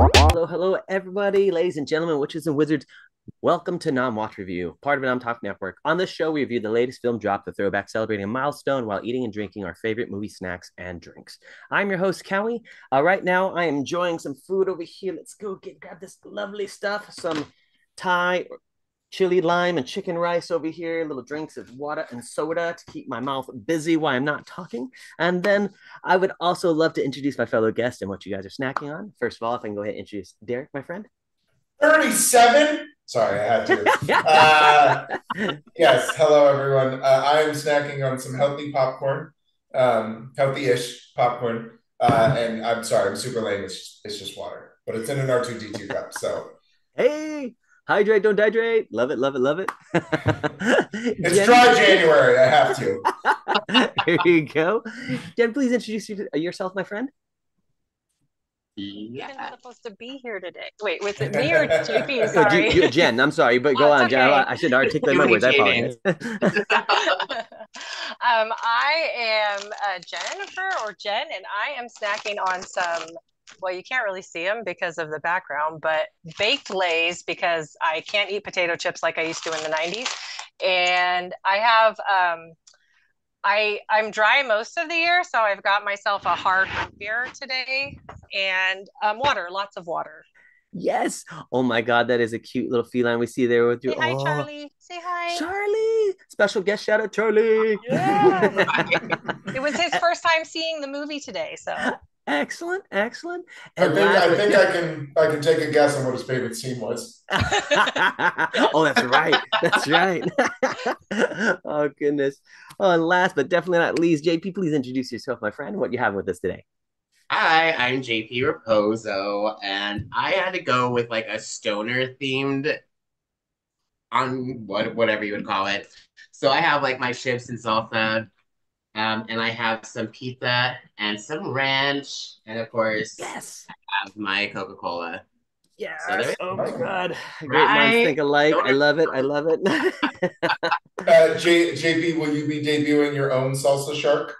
Hello, hello, everybody, ladies and gentlemen, witches and wizards. Welcome to Nom Watch Review, part of the Nom Talk Network. On this show, we review the latest film drop, The Throwback, celebrating a milestone while eating and drinking our favorite movie snacks and drinks. I'm your host, Cowie. Right now, I am enjoying some food over here. Let's go grab this lovely stuff, some Thai chili lime and chicken rice over here, little drinks of water and soda to keep my mouth busy while I'm not talking. And then I would also love to introduce my fellow guests and what you guys are snacking on. First of all, if I can go ahead and introduce Derrick, my friend. 37? Sorry, I had to. Yes, hello everyone. I am snacking on some healthy popcorn, healthy-ish popcorn. And I'm sorry, I'm super lame. It's just water, but it's in an R2D2 cup. So Hey, hydrate, don't dehydrate. Love it, love it, love it. it's dry January. I have to. Here you go. Jen, please introduce yourself, my friend. Yeah. Supposed to be here today. Wait, was it me or JP? Sorry. Jen, I'm sorry, but go on, okay. Jen. I should articulate my words. I apologize. I am Jennifer or Jen, and I am snacking on some, well, you can't really see them because of the background, but baked Lays because I can't eat potato chips like I used to in the 90s. And I have I'm dry most of the year, so I've got myself a hard beer today and water, lots of water. Yes. Oh my God, that is a cute little feline we see there with you. Say hi, Charlie. Say hi. Charlie. Special guest shout out, Charlie. Yeah. It was his first time seeing the movie today, so. Excellent, excellent. And I think I can take a guess on what his favorite scene was. Oh, that's right. That's right. Oh goodness. Oh, and last but definitely not least, JP, please introduce yourself, my friend. What you have with us today? Hi, I'm JP Rapozo, and I had to go with like a stoner themed on whatever you would call it. So I have like my chips and salsa, and I have some pizza and some ranch, and of course, yes, I have my Coca-Cola. Yes. So oh my God. Great right? minds think alike. I love it. I love it. JP, will you be debuting your own salsa shark?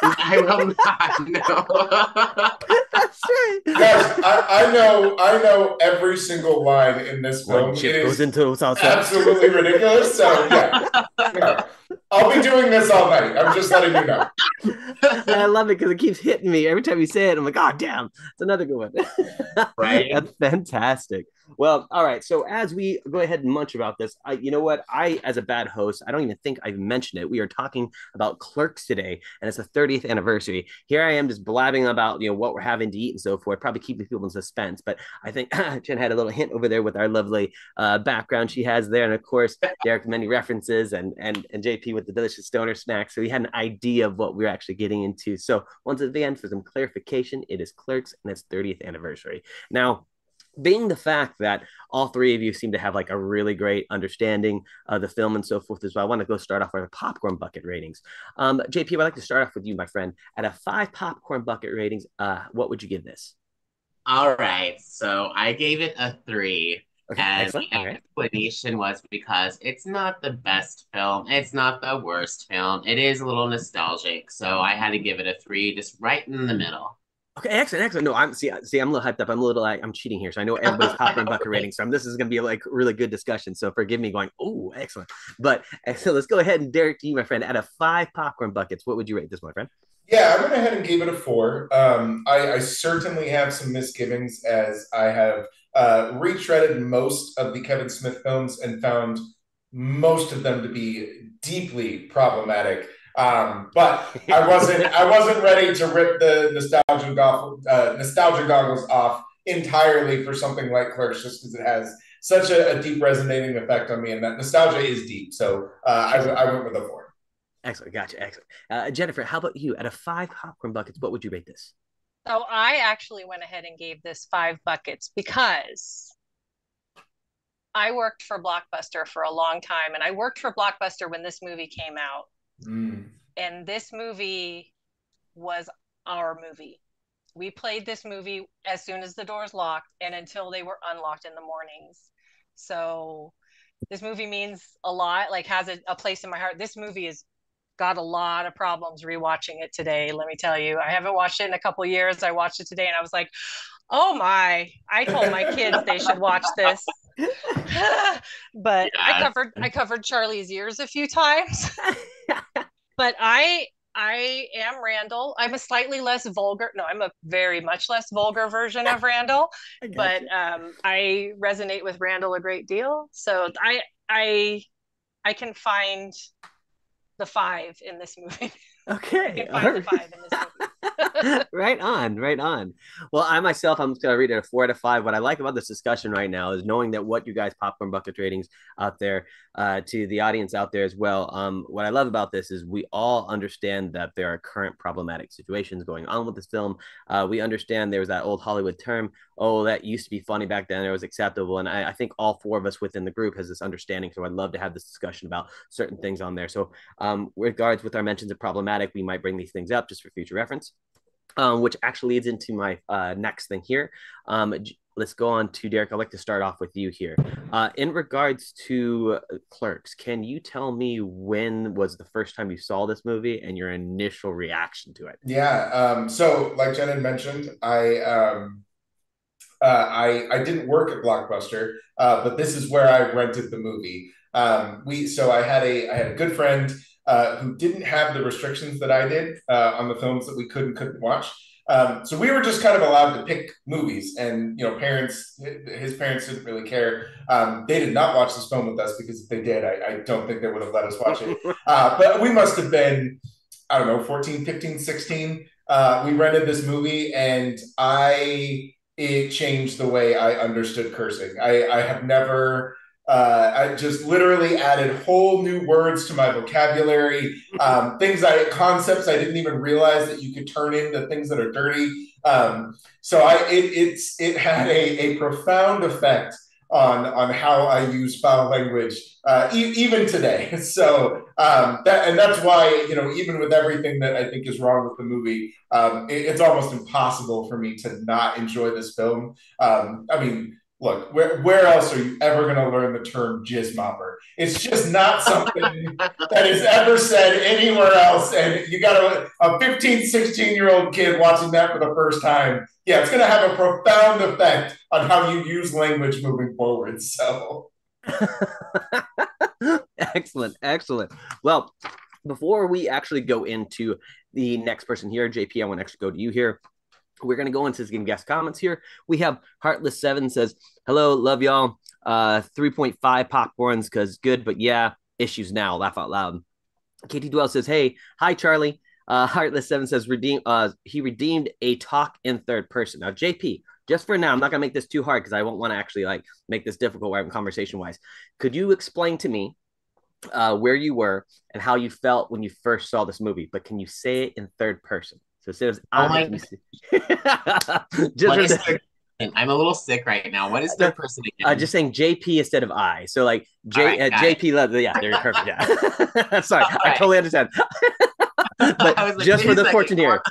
I will not. No. That's right. Guys, I know every single line in this film. One chip goes into salsa. Absolutely ridiculous. So yeah. I'll be doing this all night. I'm just letting you know. Yeah, I love it because it keeps hitting me every time you say it. I'm like, oh damn, it's another good one. Right. That's fantastic. Well, all right. So as we go ahead and munch about this, you know what? As a bad host, I don't even think I've mentioned it. We are talking about Clerks today, and it's the 30th anniversary. Here I am just blabbing about what we're having to eat and so forth, probably keeping people in suspense. But I think Jen had a little hint over there with our lovely background she has there, and of course Derrick many references, and JP with the delicious stoner snacks. So we had an idea of what we're actually getting into. So once again, for some clarification, it is Clerks and its 30th anniversary. Now, being the fact that all three of you seem to have like a really great understanding of the film and so forth as well, I want to go start off with our popcorn bucket ratings. JP, I'd like to start off with you, my friend. At a 5 popcorn bucket ratings, what would you give this? All right, so I gave it a 3. Okay, and excellent. the explanation was because it's not the best film. It's not the worst film. It is a little nostalgic. So I had to give it a 3, just right in the middle. Okay, excellent. No, I'm a little hyped up. I'm cheating here, so I know everybody's popcorn bucket rating. So this is going to be a really good discussion. So forgive me going, oh, excellent. But so let's go ahead and Derrick, to you, my friend. Out of 5 popcorn buckets, what would you rate this, my friend? Yeah, I went ahead and gave it a 4. I certainly have some misgivings as I have retreaded most of the Kevin Smith films and found most of them to be deeply problematic. But I wasn't ready to rip the nostalgia goggles off entirely for something like Clerks, just because it has such a deep resonating effect on me, and that nostalgia is deep. So I went with a 4. Excellent, gotcha, excellent. Jennifer, how about you? Out of 5 popcorn buckets, what would you rate this? So I actually went ahead and gave this 5 buckets because I worked for Blockbuster for a long time, and I worked for Blockbuster when this movie came out. And this movie was our movie. We played this movie as soon as the doors locked and until they were unlocked in the mornings. So this movie means a lot, like has a place in my heart. This movie has got a lot of problems rewatching it today. Let me tell you, I haven't watched it in a couple of years. I watched it today and I was like, Oh my. I told my kids they should watch this. But Yes. I covered Charlie's ears a few times. But I am Randall. I'm a slightly less vulgar. No, I'm a very much less vulgar version of Randall. But I resonate with Randall a great deal. So I can find the five in this movie. Okay. I can find the five in this movie. Right on, right on. Well, I myself, I'm just gonna read it a 4 out of 5. What I like about this discussion right now is knowing that what you guys popcorn bucket ratings out there, to the audience out there as well. What I love about this is we all understand that there are current problematic situations going on with this film. We understand there was that old Hollywood term, oh, that used to be funny back then, it was acceptable. And I think all four of us within the group has this understanding. So I'd love to have this discussion about certain things on there. So regards with our mentions of problematic, we might bring these things up just for future reference. Which actually leads into my next thing here. Let's go on to Derrick. I'd like to start off with you here. In regards to Clerks, can you tell me when was the first time you saw this movie and your initial reaction to it? Yeah. So, like Jen had mentioned, I didn't work at Blockbuster, but this is where I rented the movie. I had a good friend who didn't have the restrictions that I did on the films that we could and couldn't watch. So we were just kind of allowed to pick movies, and his parents didn't really care. They did not watch this film with us because if they did, I don't think they would have let us watch it. But we must have been, I don't know, 14, 15, 16. We rented this movie, and it changed the way I understood cursing. I have never. I just literally added whole new words to my vocabulary, concepts I didn't even realize that you could turn into things that are dirty. It had a profound effect on how I use foul language even today. So that's why, even with everything that I think is wrong with the movie, it's almost impossible for me to not enjoy this film. I mean, look, where else are you ever going to learn the term jizz mopper? It's just not something that is ever said anywhere else. And you got a 15, 16-year-old kid watching that for the first time. Yeah, it's going to have a profound effect on how you use language moving forward. So. Excellent, excellent. Well, before we actually go into the next person here, JP, I want to actually go to you here. We're going to go into some guest comments here. We have Heartless7 says, hello, love y'all. 3.5 popcorns because good, but yeah, issues now. Laugh out loud. Katie Dwell says, hey, hi, Charlie. Heartless7 says, he redeemed a talk in third person. Now, JP, just for now, I'm not going to make this too hard because I won't want to actually make this difficult conversation-wise. Could you explain to me where you were and how you felt when you first saw this movie? But can you say it in third person? So instead of I'm a little sick right now. What is third person again? Just saying JP instead of I. So JP, yeah, they're perfect. Yeah. Sorry, right. I totally understand. But just for the fortune here,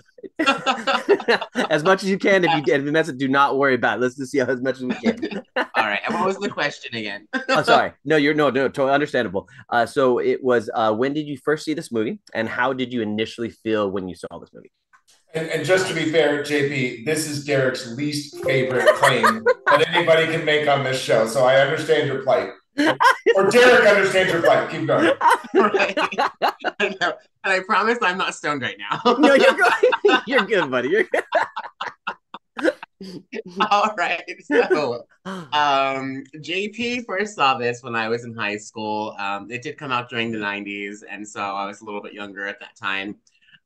as much as you can, if you mess it, do not worry about it. Let's just see how as much as we can. All right. And what was the question again? Oh, sorry. No, totally understandable. So it was, when did you first see this movie, and how did you initially feel when you saw this movie? And just to be fair, JP, this is Derrick's least favorite claim that anybody can make on this show. So I understand your plight. Or Derrick understands your plight. Keep going. Right. I know. And I promise I'm not stoned right now. No, you're good. You're good, buddy. You're good. All right. So JP first saw this when I was in high school. It did come out during the 90s, and so I was a little bit younger at that time.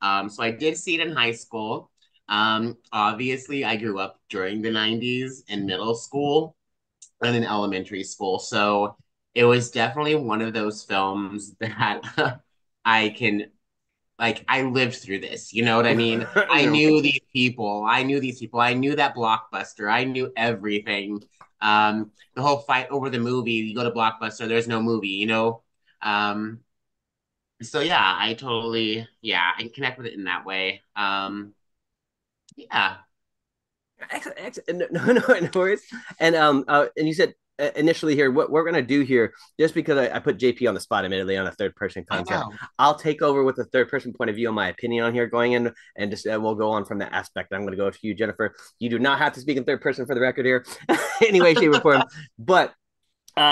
So I did see it in high school. Obviously, I grew up during the 90s in middle school and in elementary school. So it was definitely one of those films that I lived through this. You know what I mean? I knew these people. I knew that Blockbuster. I knew everything. The whole fight over the movie. You go to Blockbuster, there's no movie, So yeah, I connect with it in that way. Yeah. Excellent. No worries. And you said initially here, what we're going to do here, just because I put JP on the spot, admittedly, on a third person concept, I'll take over with a third person point of view on my opinion on here going in, and just we'll go on from that aspect. I'm going to go to you, Jennifer. You do not have to speak in third person for the record here, any way, shape, or form. But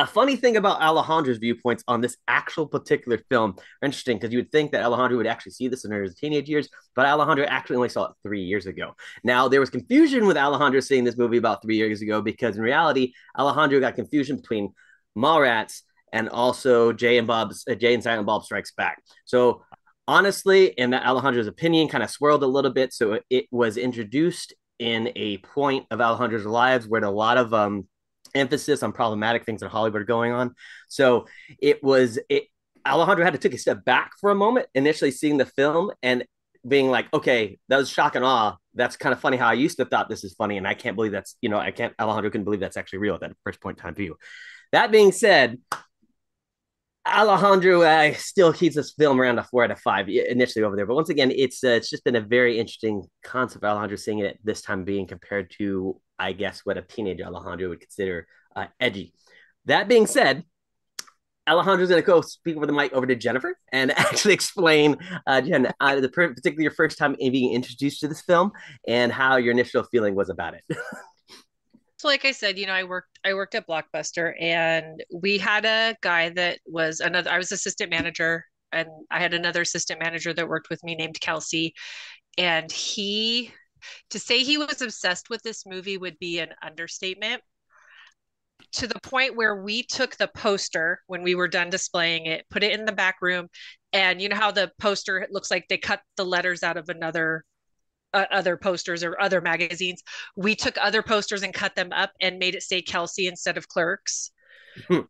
funny thing about Alejandro's viewpoints on this actual particular film, interesting, because you would think that Alejandro would actually see this in his teenage years, but Alejandro actually only saw it 3 years ago. Now, there was confusion with Alejandro seeing this movie about 3 years ago, because in reality, Alejandro got confusion between Mallrats and also Jay and Silent Bob Strikes Back. So honestly, in that Alejandro's opinion, kind of swirled a little bit. So it was introduced in a point of Alejandro's lives where a lot of emphasis on problematic things in Hollywood are going on. So Alejandro had to take a step back for a moment, initially seeing the film and being like, okay, that was shock and awe. That's kind of funny how I used to thought this is funny. And I can't believe Alejandro couldn't believe that's actually real at that first point in time view. That being said, Alejandro still keeps this film around a 4 out of 5 initially over there. But once again, it's just been a very interesting concept, Alejandro seeing it this time being compared to, I guess, what a teenage Alejandro would consider edgy. That being said, Alejandro's going to go speak over the mic over to Jennifer and actually explain, Jen, particularly your first time being introduced to this film and how your initial feeling was about it. So like I said, I worked at Blockbuster, and we had a guy that was I was assistant manager, and I had another assistant manager that worked with me named Kelsey. And to say he was obsessed with this movie would be an understatement, to the point where we took the poster when we were done displaying it, put it in the back room. And you know how the poster looks like they cut the letters out of other posters or other magazines. We took other posters and cut them up and made it say Kelsey instead of Clerks.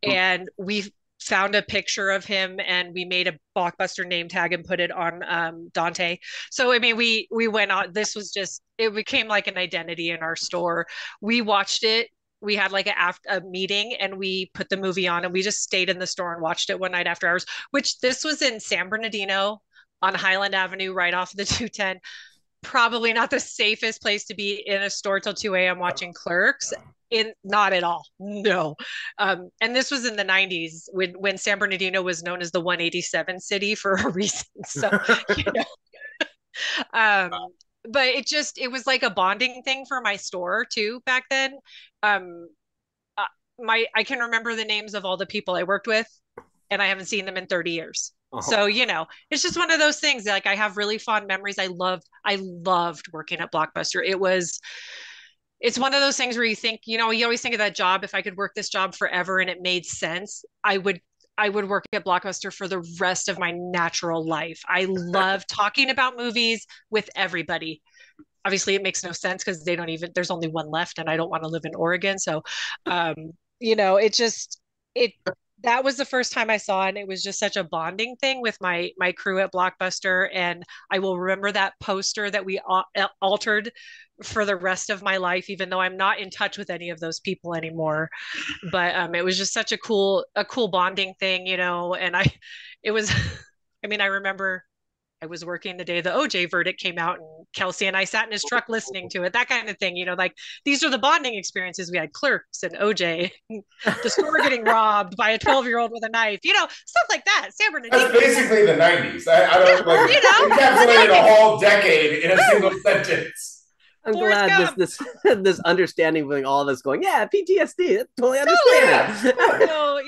And we found a picture of him, and we made a Blockbuster name tag and put it on Dante. So I mean, we went on. This was just, it became like an identity in our store. We watched it. We had like a meeting, and we put the movie on, and we just stayed in the store and watched it one night after hours. Which this was in San Bernardino on Highland Avenue, right off the 210. Probably not the safest place to be in a store till 2 a.m. watching Clerks. Not at all. No. And this was in the 90s when San Bernardino was known as the 187 city for a reason. So, but it was like a bonding thing for my store too back then. I can remember the names of all the people I worked with, and I haven't seen them in 30 years. So, it's just one of those things. Like, I have really fond memories. I loved working at Blockbuster. It's one of those things where you think, you always think of that job. If I could work this job forever and it made sense, I would work at Blockbuster for the rest of my natural life. I love talking about movies with everybody. Obviously it makes no sense because there's only one left, and I don't want to live in Oregon. So, that was the first time I saw it, and it was just such a bonding thing with my crew at Blockbuster. And I will remember that poster that we altered for the rest of my life, even though I'm not in touch with any of those people anymore. But it was just such a cool bonding thing, and it was, I remember I was working the day the OJ verdict came out, and Kelsey and I sat in his truck listening to it, that kind of thing. Like, these are the bonding experiences we had: Clerks and OJ, the store getting robbed by a 12-year-old with a knife, stuff like that. San Bernardino. That's basically the 90s. I don't encapsulated a whole decade in a single sentence. I'm glad this understanding between all of us going, yeah, PTSD, totally understand. So,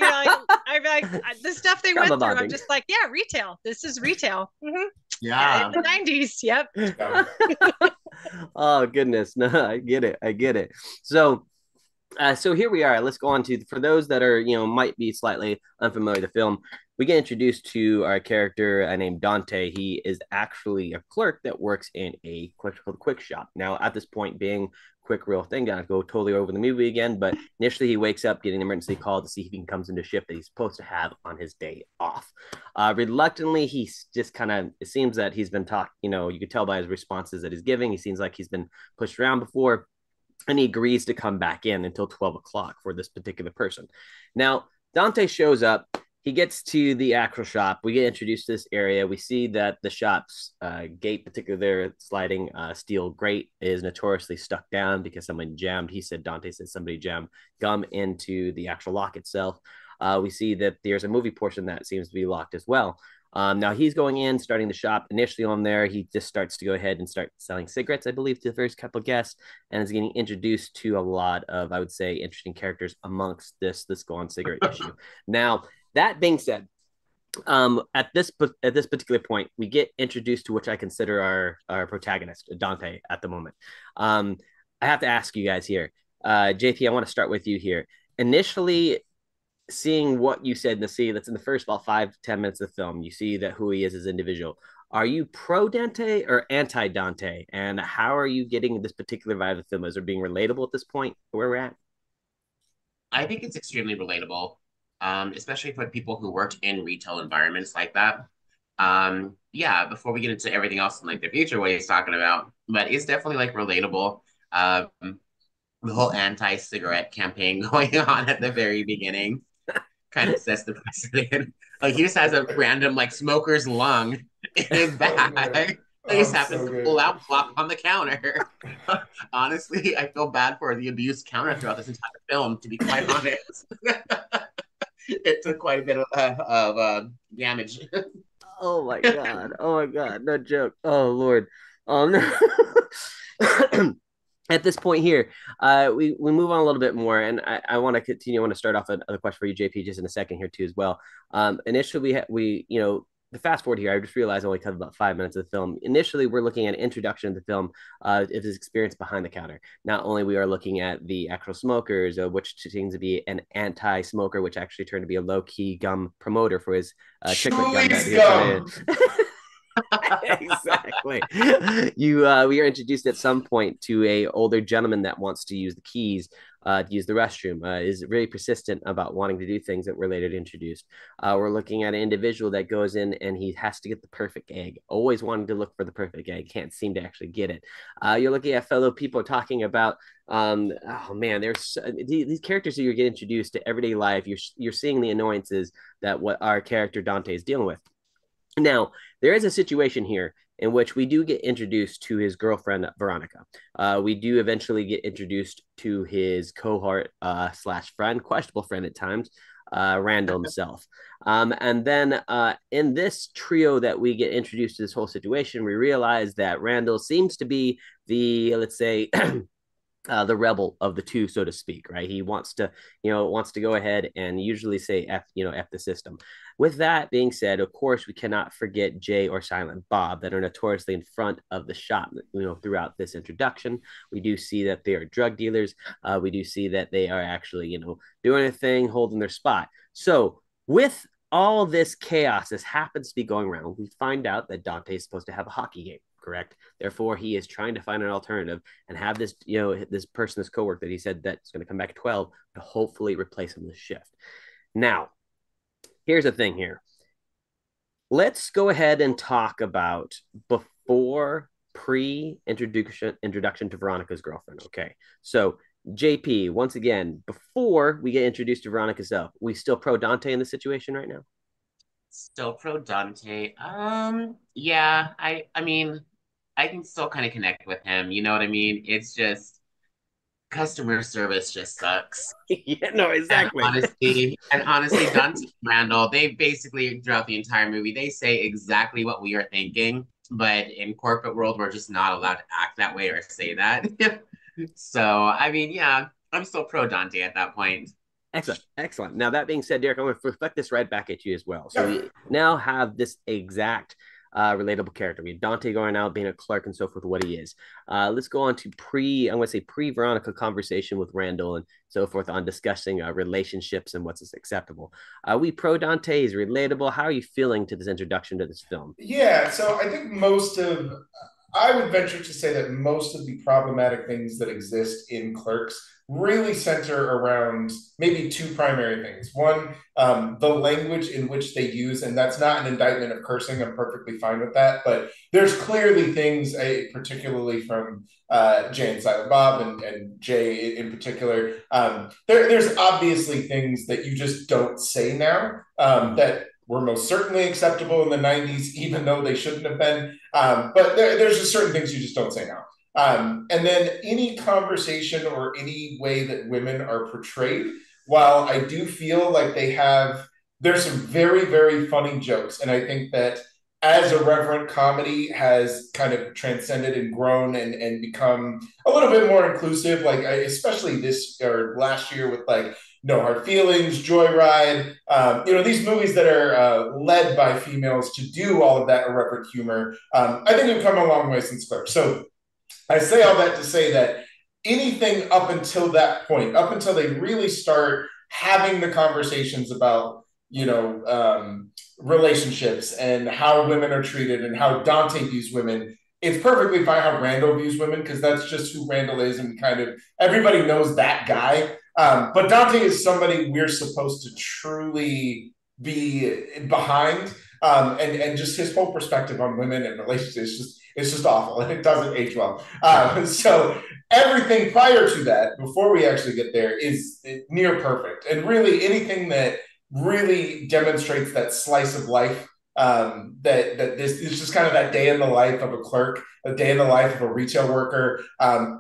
the stuff they went through, I'm just like, yeah, retail. This is retail. Mm-hmm. Yeah. In the 90s. Yep. Oh, goodness. No, I get it. So here we are. Let's go on to, for those that are, might be slightly unfamiliar with the film, we get introduced to our character named Dante. He is actually a clerk that works in a quick shop. Now, at this point, being quick, real thing, gonna go totally over the movie again. But initially, he wakes up getting an emergency call to see if he can comes into shift that he's supposed to have on his day off. Reluctantly, he's just it seems that he's been talked. You could tell by his responses that he's giving. He seems like he's been pushed around before, and he agrees to come back in until 12 o'clock for this particular person. Now, Dante shows up. he gets to the actual shop. We get introduced to this area. We see that the shop's gate, particularly their sliding steel grate, is notoriously stuck down because someone jammed. Dante said somebody jammed gum into the actual lock itself. We see that there's a movie portion that seems to be locked as well. Now he's going in, starting the shop. Initially on there, he just starts to go ahead and start selling cigarettes, I believe, to the first couple of guests, and is getting introduced to a lot of, I would say, interesting characters amongst this go on cigarette issue. Now, that being said, at this particular point, we get introduced to which I consider our protagonist, Dante, at the moment. I have to ask you guys here, JP. I want to start with you here. Initially, seeing what you said in the scene that's in the first about 5-10 minutes of the film, you see that who he is as an individual. Are you pro Dante or anti Dante? And how are you getting this particular vibe of the film? Is it being relatable at this point where we're at? I think it's extremely relatable, especially for people who worked in retail environments like that. Yeah, before we get into everything else in like the future, what he's talking about, but it's definitely like relatable. The whole anti-cigarette campaign going on at the very beginning kind of sets the precedent. Like he just has a random like smoker's lung in his bag. He just happens to pull out plop on the counter. Honestly, I feel bad for the abused counter throughout this entire film, to be quite honest. It took quite a bit of damage. Oh my god! Oh my god! No joke! Oh Lord! No. At this point here, we move on a little bit more, and I want to continue. I want to start off another question for you, JP, just in a second here too as well. Initially, we the fast forward here. I just realized I only cut about 5 minutes of the film. Initially, we're looking at an introduction of the film of his experience behind the counter. Not only we are looking at the actual smokers, which seems to be an anti-smoker, which actually turned to be a low-key gum promoter for his chiclet gum that he was exactly. We are introduced at some point to a older gentleman that wants to use the keys to use the restroom, is really persistent about wanting to do things that were later introduced. We're looking at an individual that goes in and he has to get the perfect egg, always wanting to look for the perfect egg, can't seem to actually get it. You're looking at fellow people talking about oh man, there's these characters that you get introduced to everyday life. You're seeing the annoyances that what our character Dante is dealing with. Now, there is a situation here in which we do get introduced to his girlfriend, Veronica. We do eventually get introduced to his cohort slash friend, questionable friend at times, Randall himself. And then in this trio that we get introduced to this whole situation, we realize that Randall seems to be the, let's say, the rebel of the two, so to speak, right? He wants to go ahead and usually say F the system. With that being said, of course, we cannot forget Jay or Silent Bob that are notoriously in front of the shop, throughout this introduction. We do see that they are drug dealers. We do see that they are actually, doing a thing, holding their spot. So with all this chaos, this happens to be going around, we find out that Dante is supposed to have a hockey game. Correct. Therefore, he is trying to find an alternative and have this, this person, this coworker that he said that's going to come back at 12 to hopefully replace him this shift. Now, here's the thing here. Let's go ahead and talk about before pre-introduction to Veronica's girlfriend. Okay. So JP, once again, before we get introduced to Veronica self, we still pro Dante in the situation right now? Still pro Dante. Yeah, I mean, I can still kind of connect with him. You know what I mean? It's just customer service just sucks. Yeah, no, exactly. And honestly, Dante and Randall, they basically throughout the entire movie, they say exactly what we are thinking. But in corporate world, we're just not allowed to act that way or say that. So, I mean, yeah, I'm still pro Dante at that point. Excellent. Now, that being said, Derrick, I'm going to reflect this right back at you as well. So we now have this exact relatable character. We have Dante going out, being a clerk and so forth, what he is. Let's go on to pre-Veronica conversation with Randall and so forth on discussing relationships and what's acceptable. We pro Dante is relatable. How are you feeling to this introduction to this film? Yeah, so I think I would venture to say that most of the problematic things that exist in Clerks really center around maybe two primary things. One, the language in which they use, and that's not an indictment of cursing. I'm perfectly fine with that. But there's clearly things, particularly from Jay and Silent Bob and Jay in particular, there's obviously things that you just don't say now that were most certainly acceptable in the 90s, even though they shouldn't have been. But there's just certain things you just don't say now. And then any conversation or any way that women are portrayed, while I do feel like there's some very, very funny jokes. And I think that as irreverent comedy has kind of transcended and grown and become a little bit more inclusive, like especially this or last year with like No Hard Feelings, Joyride, these movies that are led by females to do all of that irreverent humor. I think we've come a long way since Clerks. So I say all that to say that anything up until that point, up until they really start having the conversations about, relationships and how women are treated and how Dante views women, it's perfectly fine how Randall views women because that's just who Randall is, and kind of everybody knows that guy. But Dante is somebody we're supposed to truly be behind, and just his whole perspective on women and relationships it's just awful, and it doesn't age well. So everything prior to that, before we actually get there, is near perfect, and really anything that really demonstrates that slice of life, that this is just kind of that day in the life of a clerk, a day in the life of a retail worker.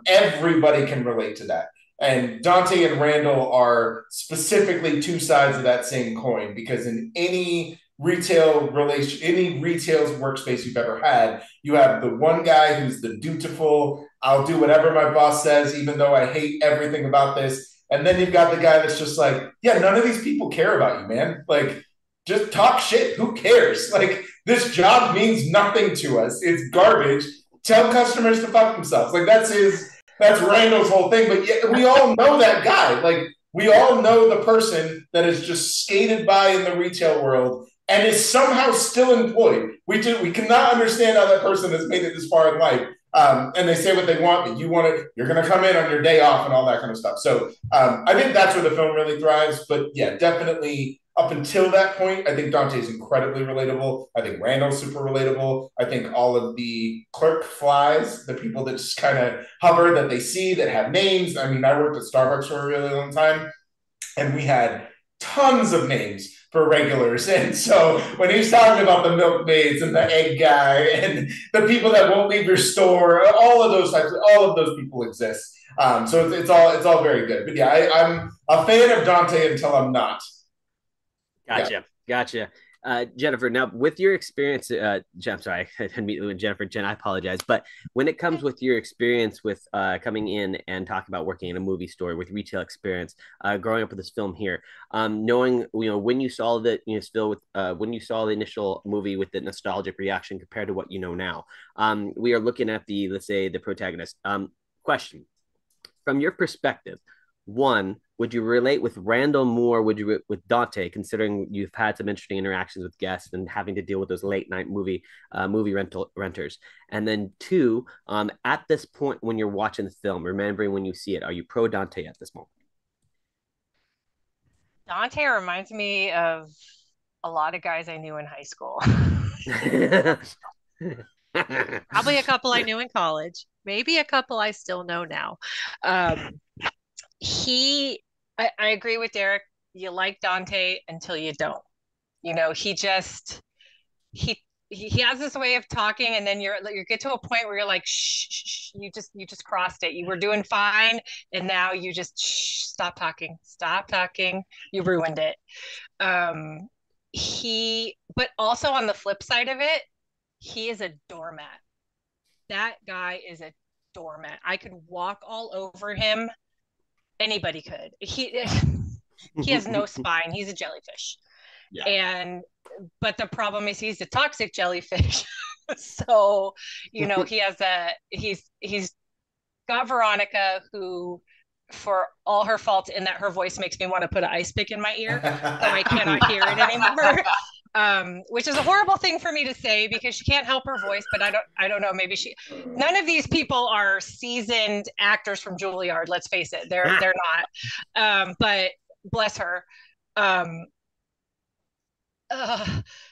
Everybody can relate to that. And Dante and Randall are specifically two sides of that same coin, because in any retail workspace you've ever had, you have the one guy who's the dutiful, I'll do whatever my boss says, even though I hate everything about this. And then you've got the guy that's just like, yeah, none of these people care about you, man. Like, just talk shit. Who cares? Like, this job means nothing to us. It's garbage. Tell customers to fuck themselves. Like, that's Randall's whole thing. But yeah, we all know that guy. Like, we all know the person that is just skated by in the retail world and is somehow still employed. We cannot understand how that person has made it this far in life. And they say what they want, but you're going to come in on your day off and all that kind of stuff. So I think that's where the film really thrives. But yeah, definitely up until that point, I think Dante's incredibly relatable. I think Randall's super relatable. I think all of the clerk flies, the people that just kind of hover, that they see, that have names. I mean, I worked at Starbucks for a really long time, and we had tons of names for regulars. And so when he's talking about the milkmaids and the egg guy and the people that won't leave your store, all of those people exist. So it's all very good. But yeah, I'm a fan of Dante until I'm not. Gotcha. Jennifer, now with your experience, I'm sorry, I didn't meet with Jennifer. Jen, I apologize. But when it comes with your experience with coming in and talking about working in a movie store with retail experience, growing up with this film here, knowing, when you saw that, still with, when you saw the initial movie with the nostalgic reaction compared to what you know now, we are looking at let's say the protagonist. Question, from your perspective, one, would you relate with Randall more? Would you with Dante, considering you've had some interesting interactions with guests and having to deal with those late night movie renters? And then two, at this point when you're watching the film, remembering when you see it, are you pro Dante at this moment? Dante reminds me of a lot of guys I knew in high school. Probably a couple I knew in college, maybe a couple I still know now. I agree with Derrick. You like Dante until you don't. He has this way of talking, and then you get to a point where you're like, shh, you just crossed it. You were doing fine, and now you just stop talking, you ruined it. But also on the flip side of it, he is a doormat. That guy is a doormat. I could walk all over him. Anybody could. He has no spine. He's a jellyfish. Yeah. But the problem is he's a toxic jellyfish. So, he's got Veronica, who, for all her faults in that her voice makes me want to put an ice pick in my ear, so I cannot hear it anymore. which is a horrible thing for me to say because she can't help her voice, but I don't know. Maybe none of these people are seasoned actors from Juilliard. Let's face it. They're not. But bless her.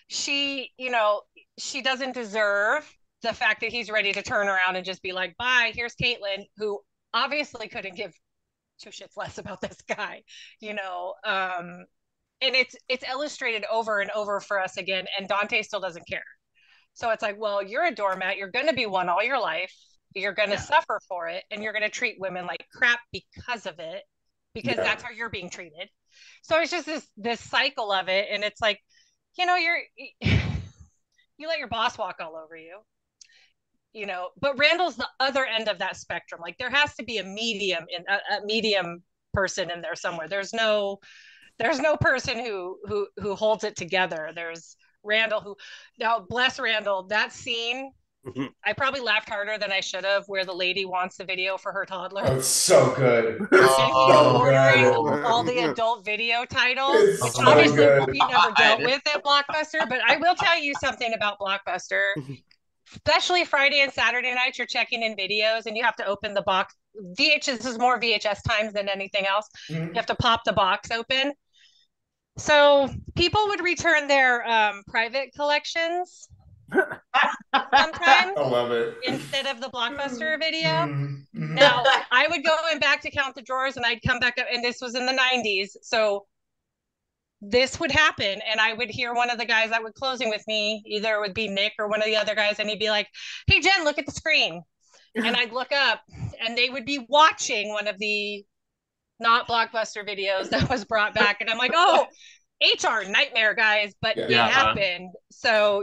She, she doesn't deserve the fact that he's ready to turn around and just be like, bye, here's Caitlin, who obviously couldn't give two shits less about this guy, and it's illustrated over and over for us again, and Dante still doesn't care. So it's like, well, you're a doormat, you're going to be one all your life, you're going to suffer for it, and you're going to treat women like crap because of it, because that's how you're being treated. So it's just this cycle of it, and it's like, you let your boss walk all over you, but Randall's the other end of that spectrum. Like there has to be a medium person in there somewhere. There's no person who holds it together. There's Randall now bless Randall, that scene, I probably laughed harder than I should have, where the lady wants the video for her toddler. Oh, it's so good. And he's ordering all the adult video titles, which obviously we never dealt with at Blockbuster. But I will tell you something about Blockbuster, especially Friday and Saturday nights. You're checking in videos, and you have to open the box. This is more VHS times than anything else. You have to pop the box open. So people would return their private collections sometimes. I love it. Instead of the Blockbuster video. Now, I would go back to count the drawers, and I'd come back up, and this was in the 90s. So this would happen, and I would hear one of the guys that would closing with me, either it would be Nick or one of the other guys, and he'd be like, hey, Jen, look at the screen. And I'd look up, and they would be watching one of the not Blockbuster videos that was brought back. And I'm like, oh, HR nightmare, guys, but it happened. So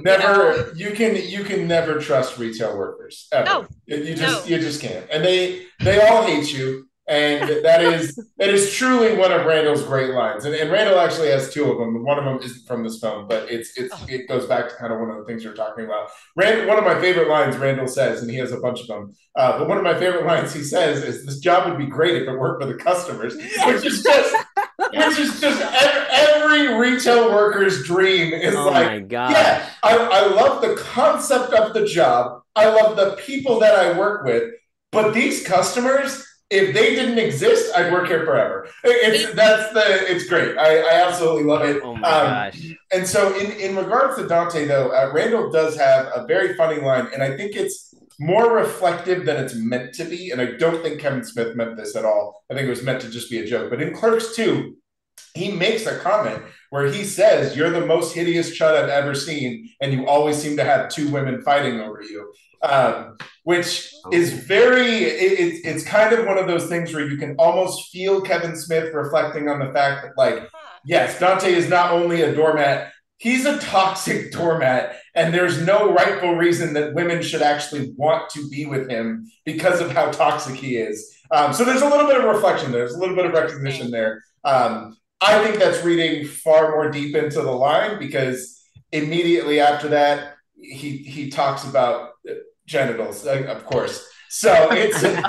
you can never trust retail workers ever. No, you just can't. And they all hate you. And that is truly one of Randall's great lines. And Randall actually has two of them. One of them isn't from this film, but it goes back to kind of one of the things you're talking about. One of my favorite lines Randall says, and he has a bunch of them, but one of my favorite lines he says is, "This job would be great if it worked for the customers," which is just every retail worker's dream is my God. Yeah, I love the concept of the job. I love the people that I work with, but these customers, if they didn't exist, I'd work here forever. It's great. I absolutely love it. Oh my gosh. And so in regards to Dante, though, Randall does have a very funny line, and I think it's more reflective than it's meant to be. And I don't think Kevin Smith meant this at all. I think it was meant to just be a joke. But in Clerks 2, he makes a comment where he says, "You're the most hideous chud I've ever seen, and you always seem to have two women fighting over you." Which is it's kind of one of those things where you can almost feel Kevin Smith reflecting on the fact that, like, yes, Dante is not only a doormat, he's a toxic doormat, and there's no rightful reason that women should actually want to be with him because of how toxic he is. So there's a little bit of reflection there. There's a little bit of recognition there. I think that's reading far more deep into the line, because immediately after that, he talks about genitals, of course. So it's maybe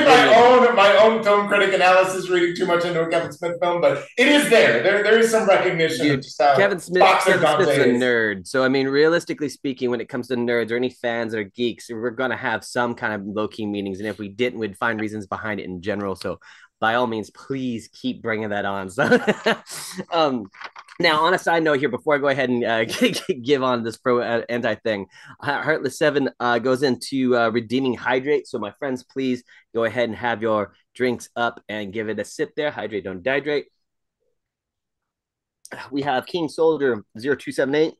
my own film critic analysis reading too much into a Kevin Smith film, but it is there. There is some recognition of just how Kevin Smith's a nerd. So I mean, realistically speaking, when it comes to nerds or any fans that are geeks, we're gonna have some kind of low-key meanings, and if we didn't, we'd find reasons behind it in general. So by all means, please keep bringing that on. So, now, on a side note here, before I go ahead and give on this pro-anti thing, Heartless 7 goes into redeeming hydrate. So, my friends, please go ahead and have your drinks up and give it a sip there. Hydrate, don't dehydrate. We have King Soldier 0278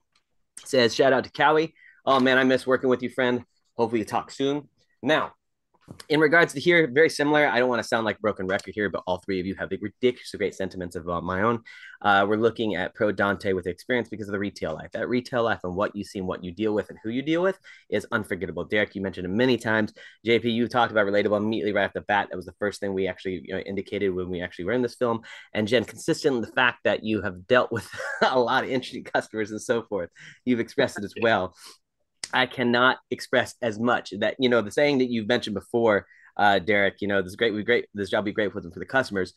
says, shout out to Cowie. Oh, man, I miss working with you, friend. Hopefully, you talk soon. Now, in regards to here, very similar. I don't want to sound like a broken record here, but all three of you have ridiculously great sentiments of my own. We're looking at pro Dante with experience because of the retail life. That retail life and what you see and what you deal with and who you deal with is unforgettable. Derek, you mentioned it many times. JP, you talked about relatable immediately right off the bat. That was the first thing we actually indicated when we actually were in this film. And Jen, consistent in the fact that you have dealt with a lot of interesting customers and so forth. You've expressed it as well. I cannot express as much that, the saying that you've mentioned before, Derek, this job will be great for them, for the customers,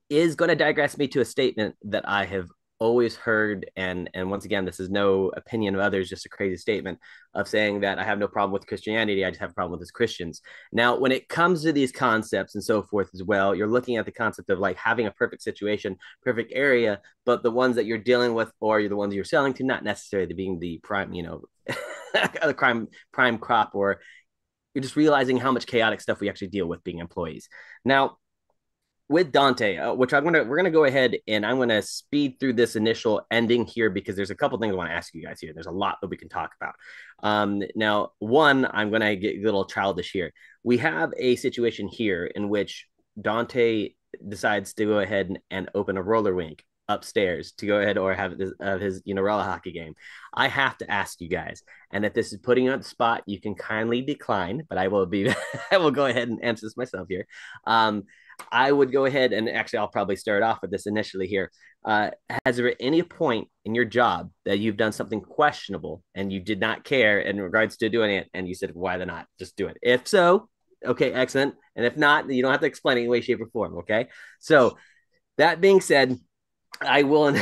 is going to digress me to a statement that I have always heard, and once again, this is no opinion of others, just a crazy statement of saying that I have no problem with Christianity, I just have a problem with us Christians. Now, when it comes to these concepts and so forth as well, you're looking at the concept of like having a perfect situation, perfect area, but the ones that you're dealing with or you're the ones you're selling to, not necessarily being the prime, the prime crop, or you're just realizing how much chaotic stuff we actually deal with being employees. Now, with Dante, which we're gonna go ahead and I'm gonna speed through this initial ending here because there's a couple things I want to ask you guys here. There's a lot that we can talk about. Now, one, I'm gonna get a little childish here. We have a situation here in which Dante decides to go ahead and open a roller rink upstairs to go ahead or have his roller hockey game. I have to ask you guys, and if this is putting you on the spot, you can kindly decline, but I will be I will go ahead and answer this myself here. I would go ahead and actually, I'll probably start off with this initially here. Has there any point in your job that you've done something questionable and you did not care in regards to doing it, and you said, why the not? Just do it. If so, okay, excellent. And if not, you don't have to explain it in any way, shape, or form. Okay. So that being said, I will.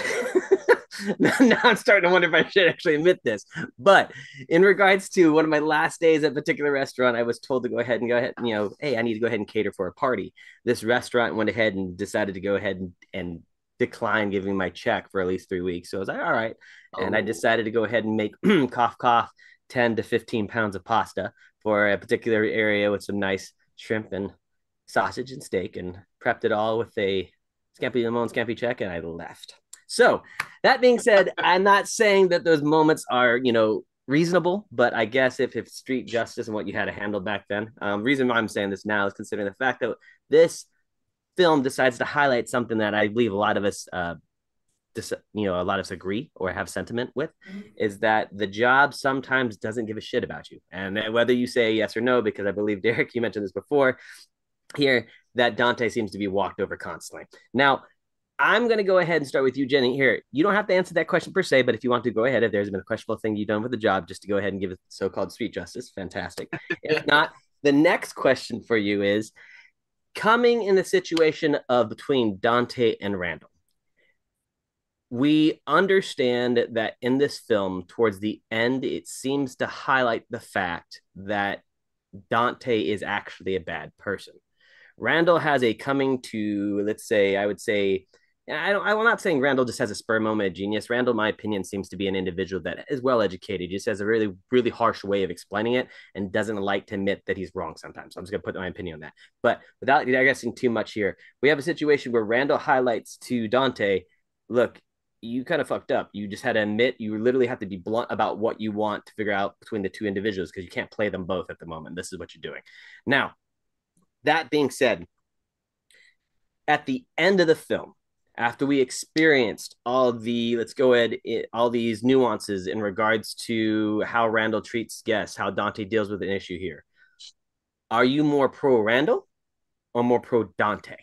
Now I'm starting to wonder if I should actually admit this. But in regards to one of my last days at a particular restaurant, I was told to go ahead, hey, I need to go ahead and cater for a party. This restaurant went ahead and decided to go ahead and decline giving my check for at least 3 weeks. So I was like, all right. And I decided to go ahead and make cough, cough, 10 to 15 pounds of pasta for a particular area with some nice shrimp and sausage and steak, and prepped it all with a scampi limon, scampi check, and I left. So that being said, I'm not saying that those moments are, reasonable, but I guess if street justice and what you had to handle back then, reason why I'm saying this now is considering the fact that this film decides to highlight something that I believe a lot of us, agree or have sentiment with, is that the job sometimes doesn't give a shit about you. And whether you say yes or no, because I believe, Derrick, you mentioned this before here, that Dante seems to be walked over constantly. Now, I'm going to go ahead and start with you, Jenny. Here, you don't have to answer that question per se, but if you want to go ahead, if there's been a questionable thing you've done with the job, just to go ahead and give it so-called street justice, fantastic. If not, the next question for you is, coming in the situation of between Dante and Randall, we understand that in this film, towards the end, it seems to highlight the fact that Dante is actually a bad person. Randall has a coming to, let's say, I would say, I'm not saying Randall just has a spur moment of genius. Randall, in my opinion, seems to be an individual that is well educated, just has a really, really harsh way of explaining it and doesn't like to admit that he's wrong sometimes. So I'm just going to put my opinion on that. But without digressing too much here, we have a situation where Randall highlights to Dante, look, you kind of fucked up. You just had to admit, you literally have to be blunt about what you want to figure out between the two individuals, because you can't play them both at the moment. This is what you're doing. Now, that being said, at the end of the film, after we experienced all these nuances in regards to how Randall treats guests, how Dante deals with an issue here, are you more pro Randall or more pro Dante?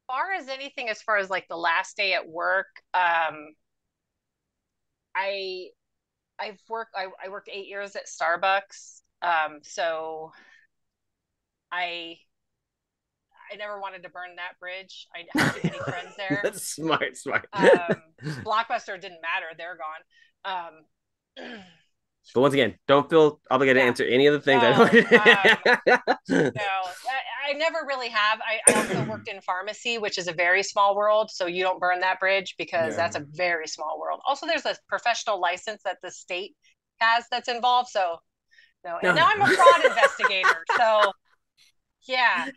Far as anything, as far as like the last day at work, I worked 8 years at Starbucks, so I never wanted to burn that bridge. I have too many friends there. That's smart. Blockbuster didn't matter; they're gone. But once again, don't feel obligated to answer any of the things. No, I never really have. I also worked in pharmacy, which is a very small world, so you don't burn that bridge because that's a very small world. Also, there's a professional license that the state has that's involved. So, no. And now I'm a fraud investigator. So, yeah.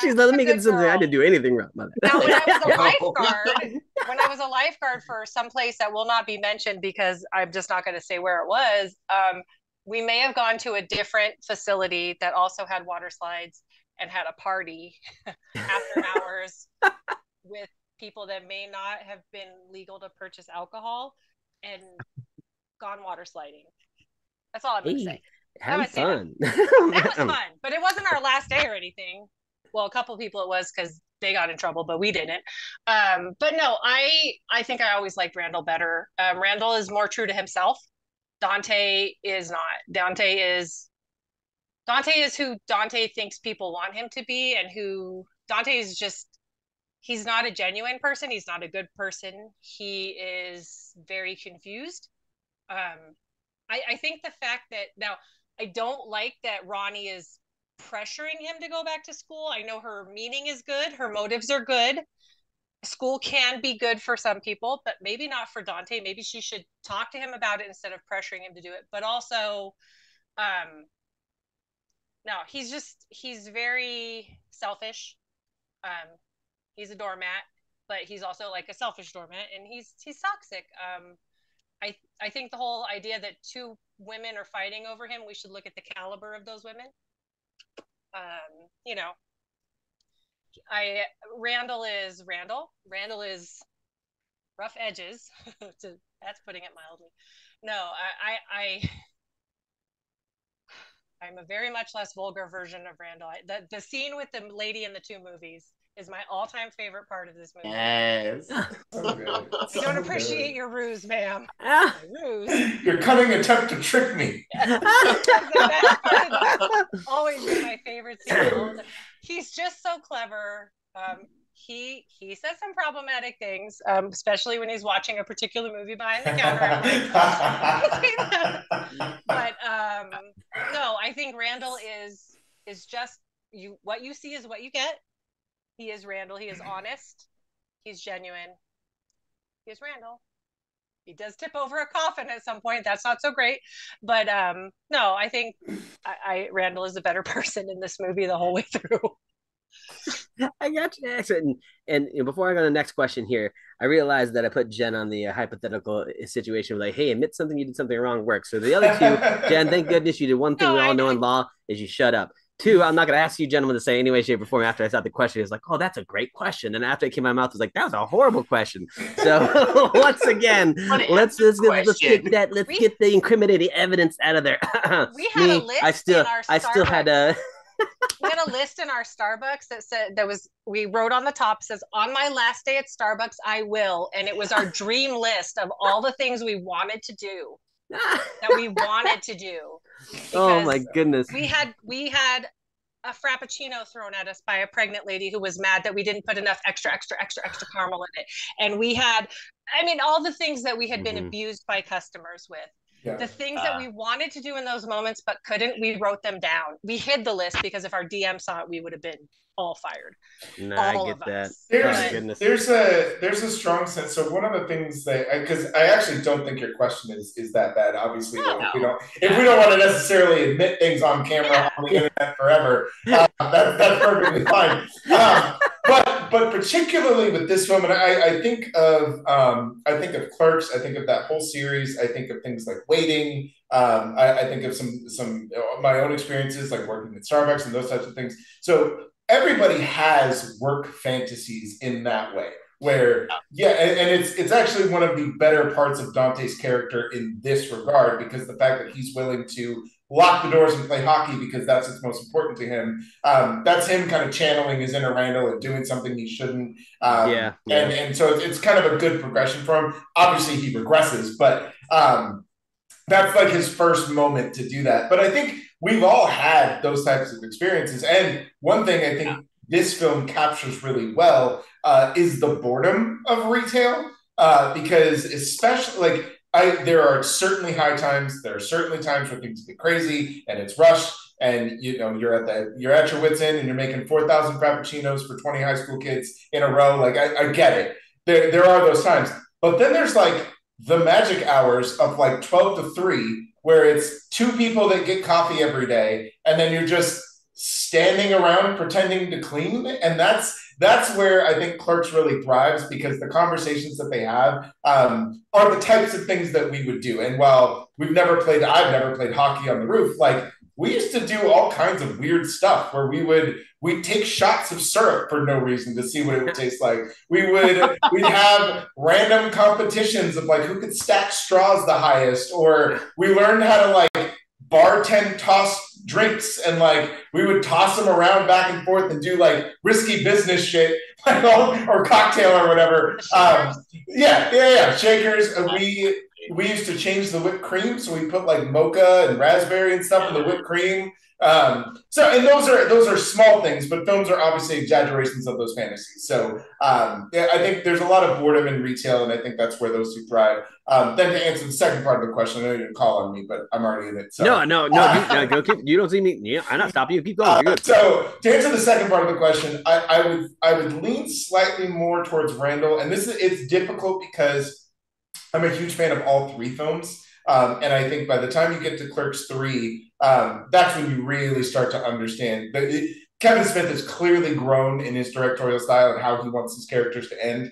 She's let me get something. I didn't do anything wrong. Now, when I was a lifeguard for some place that will not be mentioned because I'm just not going to say where it was, we may have gone to a different facility that also had water slides and had a party after hours with people that may not have been legal to purchase alcohol and gone water sliding. That's all I'm going to say. Have fun. That was fun, but it wasn't our last day or anything. Well, a couple of people it was because they got in trouble, but we didn't. But no, I think I always liked Randall better. Randall is more true to himself. Dante is not. Dante is who Dante thinks people want him to be, and who Dante is just he's not a genuine person. He's not a good person. He is very confused. I think the fact that now I don't like that Ronnie is pressuring him to go back to school. I know her meaning is good. Her motives are good. School can be good for some people, but maybe not for Dante. Maybe she should talk to him about it instead of pressuring him to do it. But also, no, he's very selfish. He's a doormat, but he's also like a selfish doormat, and he's toxic. I think the whole idea that two women are fighting over him, we should look at the caliber of those women. You know, Randall is rough edges. That's putting it mildly. No, I'm a very much less vulgar version of Randall. The scene with the lady in the two movies is my all-time favorite part of this movie. Yes. So good. I don't appreciate your ruse, ma'am. Ruse. Your cunning attempt to trick me. Always been my favorite scene. He's just so clever. He says some problematic things, especially when he's watching a particular movie behind the counter. But no, I think Randall is just you. What you see is what you get. He is Randall. He is honest. He's genuine. He is Randall. He does tip over a coffin at some point. That's not so great. But no, I think Randall is a better person in this movie the whole way through. I got you. Excellent. And before I go to the next question here, I realized that I put Jen on the hypothetical situation of like, hey, admit something you did something wrong works. So the other two, Jen, thank goodness you did one thing we all know in law is you shut up. Two, I'm not going to ask you gentlemen to say any way, shape, or form after I thought the question is like, oh, that's a great question. And after it came out of my mouth, I was like, that was a horrible question. So once again, let's get the incriminating evidence out of there. We had a list I still had a we had a list in our Starbucks that said we wrote on the top says on my last day at Starbucks I will, and it was our dream list of all the things we wanted to do. Oh my goodness. We had a frappuccino thrown at us by a pregnant lady who was mad that we didn't put enough extra caramel in it. And we had all the things that we had been abused by customers with. Yeah. The things that we wanted to do in those moments but couldn't, we wrote them down. We hid the list because if our DM saw it, we would have been all fired. I get that. There's a strong sense. So one of the things that, because I actually don't think your question is that bad. Obviously, if we don't want to necessarily admit things on camera on the internet forever, that's perfectly fine. But particularly with this film, and I think of Clerks. I think of that whole series. I think of things like Waiting. I think of some my own experiences, like working at Starbucks and those types of things. So everybody has work fantasies in that way. Where and it's actually one of the better parts of Dante's character in this regard, because the fact that he's willing to lock the doors and play hockey because that's what's most important to him. That's him kind of channeling his inner Randall and doing something he shouldn't. And so it's kind of a good progression for him. Obviously he regresses, but that's like his first moment to do that. But I think we've all had those types of experiences. And one thing I think this film captures really well is the boredom of retail, because especially there are certainly high times. There are certainly times where things get crazy and it's rushed, and you're at your wits' end and you're making 4,000 frappuccinos for 20 high school kids in a row. Like I get it. There are those times, but then there's like the magic hours of like 12 to 3, where it's two people that get coffee every day, and then you're just standing around pretending to clean, and that's where I think Clerks really thrives, because the conversations that they have are the types of things that we would do. And while I've never played hockey on the roof, like we used to do all kinds of weird stuff where we'd take shots of syrup for no reason to see what it would taste like. We'd have random competitions of like who could stack straws the highest, or we learned how to like bartend toss drinks, and like we would toss them around back and forth and do like risky business shit, or cocktail or whatever. Shakers. We used to change the whipped cream, so we put like mocha and raspberry and stuff in the whipped cream. And those are small things, but films are obviously exaggerations of those fantasies. So yeah, I think there's a lot of boredom in retail, and I think that's where those two thrive. Then to answer the second part of the question, I know you didn't call on me, but I'm already in it. So Go keep. You don't see me. Yeah, I'm not stopping you. Keep going. You're good. So to answer the second part of the question, I would lean slightly more towards Randall, and it's difficult because I'm a huge fan of all three films. And I think by the time you get to Clerks 3, that's when you really start to understand. Kevin Smith has clearly grown in his directorial style and how he wants his characters to end.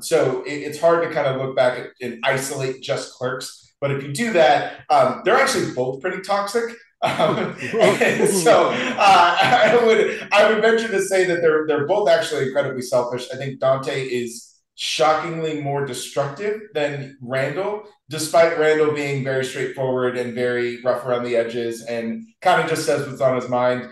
So it's hard to kind of look back and isolate just Clerks. But if you do that, they're actually both pretty toxic. And so I would venture to say that they're both actually incredibly selfish. I think Dante is shockingly more destructive than Randall, despite Randall being very straightforward and very rough around the edges and kind of just says what's on his mind.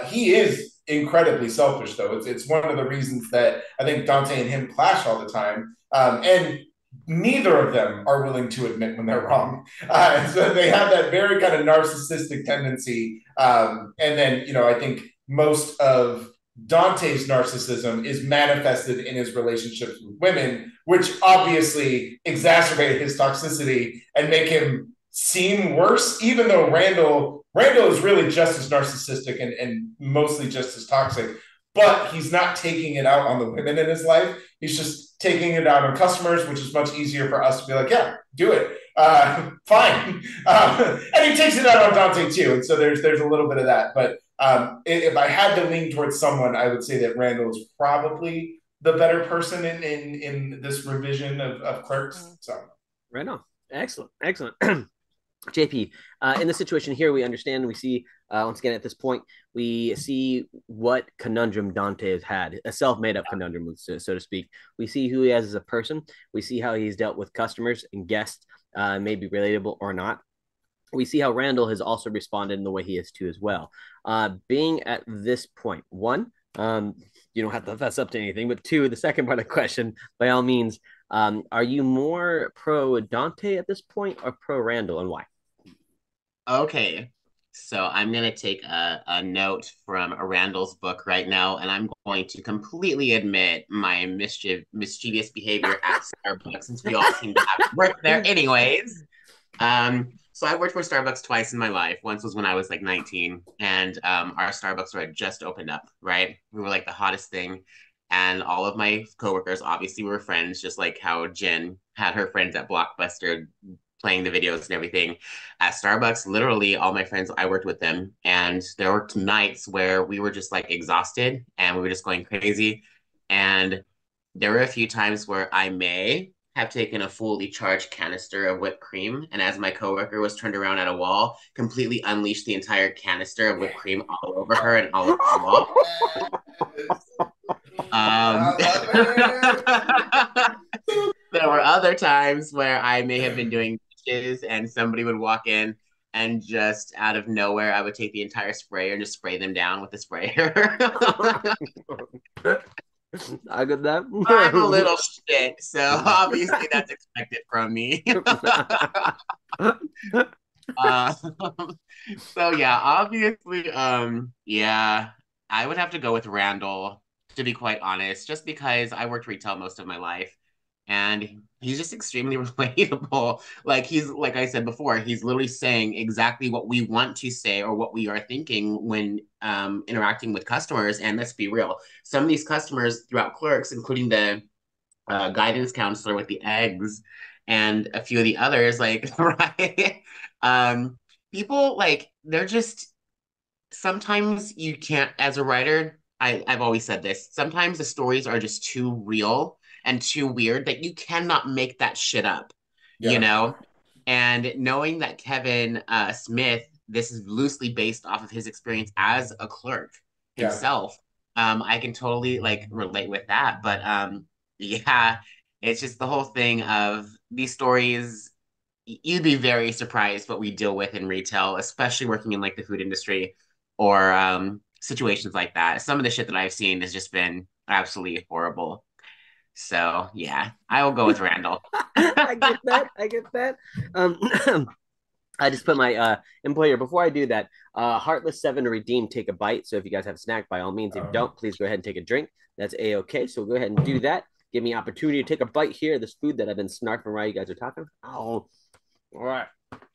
He is incredibly selfish, though. It's one of the reasons that I think Dante and him clash all the time. And neither of them are willing to admit when they're wrong. So they have that very kind of narcissistic tendency. And then, I think most of Dante's narcissism is manifested in his relationships with women, which obviously exacerbate his toxicity and make him seem worse, even though Randall is really just as narcissistic and mostly just as toxic, but he's not taking it out on the women in his life. He's just taking it out on customers, which is much easier for us to be like, yeah, do it. Fine. And he takes it out on Dante too. And so there's a little bit of that. But if I had to lean towards someone, I would say that Randall is probably the better person in this revision of Clerks. So right on. Excellent. JP, in the situation here, we understand, we see, once again, at this point, we see what conundrum Dante has had, a self-made up conundrum, so to speak. We see who he is as a person. We see how he's dealt with customers and guests, maybe relatable or not. We see how Randall has also responded in the way he is too as well. Being at this point, one, you don't have to fess up to anything, but two, the second part of the question, by all means, are you more pro Dante at this point or pro Randall, and why? Okay, so I'm going to take a note from Randall's book right now, and I'm going to completely admit my mischievous behavior at Starbucks, since we all seem to have worked there anyways. So I worked for Starbucks twice in my life. Once was when I was like 19, and our Starbucks store had just opened up, right? We were like the hottest thing. And all of my coworkers obviously were friends, just like how Jen had her friends at Blockbuster playing the videos and everything. At Starbucks, literally all my friends, I worked with them. And there were nights where we were just like exhausted and we were just going crazy. And there were a few times where I may have taken a fully charged canister of whipped cream, and as my coworker was turned around at a wall, completely unleashed the entire canister of whipped cream all over her and all over the wall. There were other times where I may have been doing dishes and somebody would walk in and just out of nowhere, I would take the entire sprayer and just spray them down with the sprayer. I got that. I'm a little shit, so obviously that's expected from me. So yeah, obviously, yeah, I would have to go with Randall, to be quite honest, just because I worked retail most of my life. And he's just extremely relatable. Like I said before, he's literally saying exactly what we want to say or what we are thinking when interacting with customers. And let's be real, some of these customers throughout Clerks, including the guidance counselor with the eggs and a few of the others, like, right? People, like, they're just, sometimes you can't, as a writer, I've always said this, sometimes the stories are just too real and too weird that you cannot make that shit up, you know? And knowing that Kevin Smith, this is loosely based off of his experience as a clerk himself, I can totally like relate with that. But yeah, it's just the whole thing of these stories, you'd be very surprised what we deal with in retail, especially working in like the food industry or situations like that. Some of the shit that I've seen has just been absolutely horrible. So yeah, I will go with Randall. I get that. I just put my input here. Before I do that, Heartless 7 to redeem, take a bite. So if you guys have a snack, by all means. If you don't, please go ahead and take a drink. That's A-okay. So go ahead and do that. Give me opportunity to take a bite here. This food that I've been snarking while you guys are talking. Oh, all right.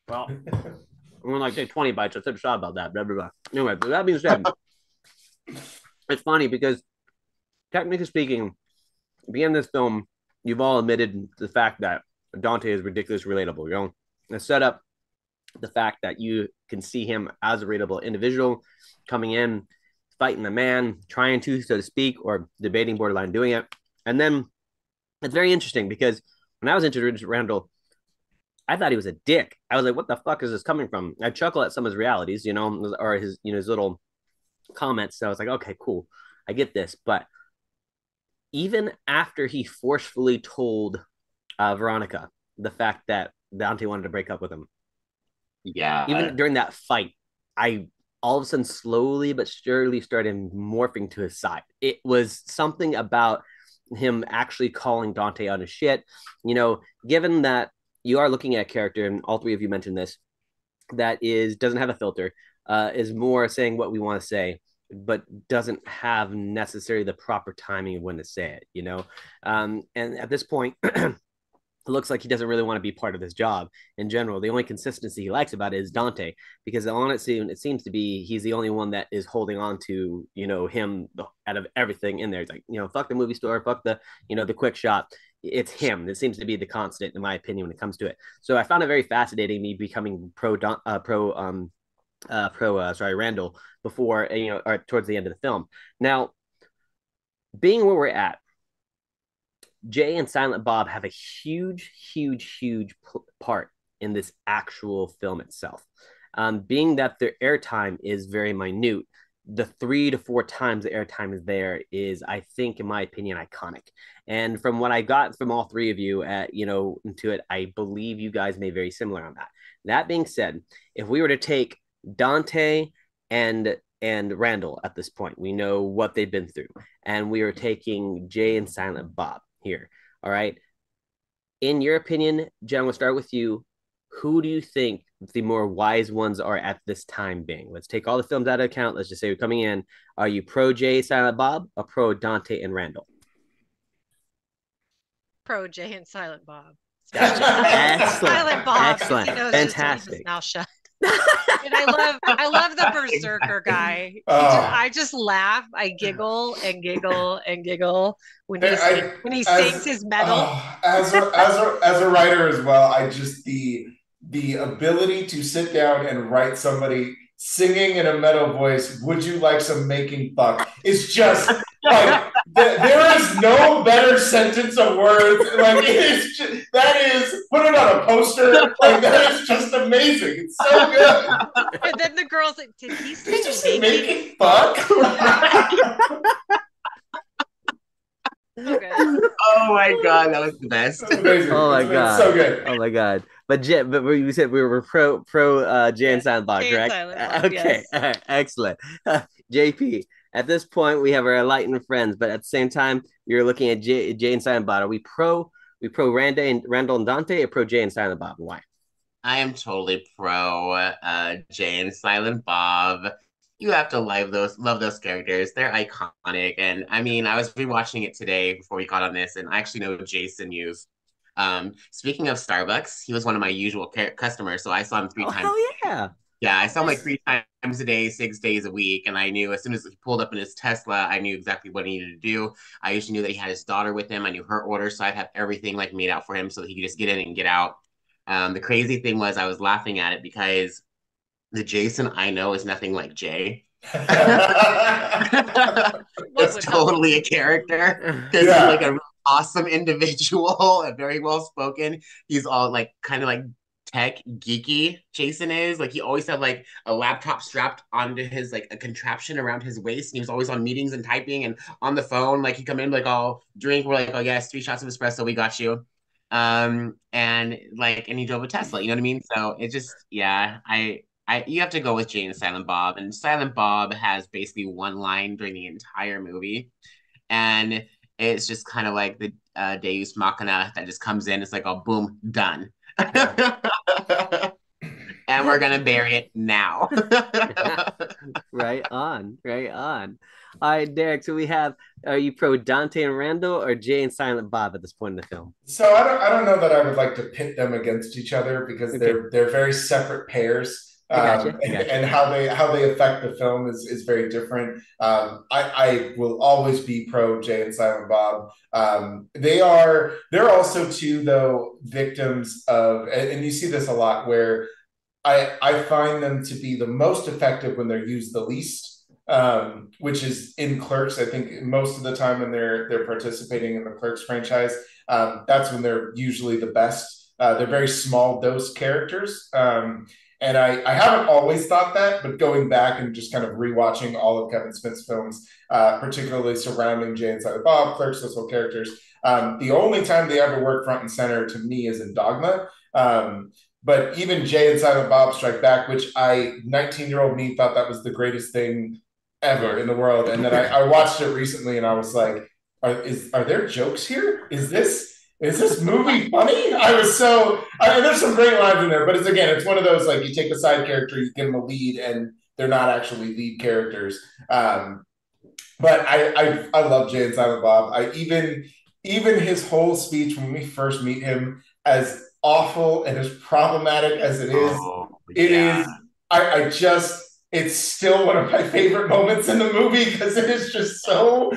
Well, I'm gonna like take 20 bites. I said a shot about that. Blah, blah, blah. Anyway, but that being said, it's funny because technically speaking, being this film, you've all admitted the fact that Dante is ridiculously relatable. You know, the setup, the fact that you can see him as a relatable individual coming in, fighting the man, trying to, so to speak, or debating borderline doing it. And then it's very interesting because when I was introduced to Randall, I thought he was a dick. I was like, what the fuck is this coming from? I chuckle at some of his realities, you know, or his, you know, his little comments. So I was like, okay, cool. I get this. But even after he forcefully told Veronica the fact that Dante wanted to break up with him, Yeah. even during that fight, I all of a sudden slowly but surely started morphing to his side. It was something about him actually calling Dante on his shit. You know, given that you are looking at a character, and all three of you mentioned this, that is doesn't have a filter, is more saying what we want to say, but doesn't have necessarily the proper timing of when to say it, you know? And at this point, it looks like he doesn't really want to be part of this job in general. The only consistency he likes about it is Dante, because on it seems to be he's the only one that is holding on to, you know, him out of everything in there. It's like, you know, fuck the movie store, fuck the, you know, the quick shop. It's him. It seems to be the constant, in my opinion, when it comes to it. So I found it very fascinating, me becoming Randall before, you know, or towards the end of the film. Now, being where we're at, Jay and Silent Bob have a huge part in this actual film itself. Being that their airtime is very minute, the 3 to 4 times the airtime is there is, I think, in my opinion, iconic. And from what I got from all three of you, you know, into it, I believe you guys may be very similar on that. That being said, if we were to take Dante and Randall at this point, we know what they've been through, and we are taking Jay and Silent Bob here. All right. In your opinion, Jen, we'll start with you. Who do you think the more wise ones are at this time being? Let's take all the films out of account. Let's just say we're coming in. Are you pro Jay, Silent Bob, or pro Dante and Randall? Pro Jay and Silent Bob. Excellent. Silent Bob. Excellent. He knows Fantastic. Just his mouth shut. And I love the berserker guy. I just laugh. I giggle and giggle and giggle when he sings his metal. As a writer as well, I just the ability to sit down and write somebody singing in a metal voice, "Would you like some making fuck?" is just like there is no better sentence of words. Like it is just, that is put it on a poster. Like that is just amazing. It's so good. And then the girls like, did he Did you say say making fuck? Okay. Oh my god, that was the best. Amazing. Oh my god, so good. Oh my god. But we said we were pro Jay and Silent Bob, correct? Okay, yes. All right. Excellent. JP, at this point we have our enlightened friends, but at the same time you're looking at Jay and Silent Bob. Are we pro Randall and Dante, or pro Jay and Silent Bob? Why? I am totally pro Jay and Silent Bob. You have to love those characters. They're iconic. And I mean, I was rewatching it today before we got on this, and I actually know Jason used. Speaking of Starbucks, he was one of my usual customers, so I saw him 3 times. Hell yeah. Yeah, I saw him like 3 times a day, 6 days a week, and I knew as soon as he pulled up in his Tesla, I knew exactly what he needed to do. I usually knew that he had his daughter with him. I knew her order, so I'd have everything like made out for him so that he could just get in and get out. The crazy thing was I was laughing at it because the Jason I know is nothing like Jay. It's totally a character because he's like a really awesome individual and very well spoken. He's all like kind of like tech geeky. Jason is like he always had like a laptop strapped onto his like a contraption around his waist, and he was always on meetings and typing and on the phone. Like he'd come in like, "I'll drink." We're like, "Oh yes, 3 shots of espresso, we got you." And he drove a Tesla. You know what I mean? So it just you have to go with Jay and Silent Bob. And Silent Bob has basically one line during the entire movie. And it's just kind of like the Deus Machina that just comes in. It's like, oh, boom, done. And and we're gonna bury it now. Right on, right on. All right, Derrick. So we have, are you pro Dante and Randall or Jay and Silent Bob at this point in the film? So I don't know that I would like to pit them against each other because Okay, they're very separate pairs. I got you. I got you. And how they affect the film is very different. I will always be pro Jay and Silent Bob. They're also too though victims of, and you see this a lot where I find them to be the most effective when they're used the least, which is in Clerks. I think most of the time when they're participating in the Clerks franchise, that's when they're usually the best. They're very small dose characters. And I haven't always thought that, but going back and just kind of rewatching all of Kevin Smith's films, particularly surrounding Jay and Silent Bob, Clerks, those whole characters, the only time they ever work front and center to me is in Dogma. But even Jay and Silent Bob Strike Back, which 19-year-old me thought that was the greatest thing ever in the world. And then I watched it recently and I was like, are there jokes here? Is this movie funny? There's some great lines in there, but it's one of those, like, you take a side character, you give them a lead, and they're not actually lead characters. But I love Jay and Silent Bob. Even his whole speech when we first meet him, as awful and as problematic as it is, it's still one of my favorite moments in the movie because it is just so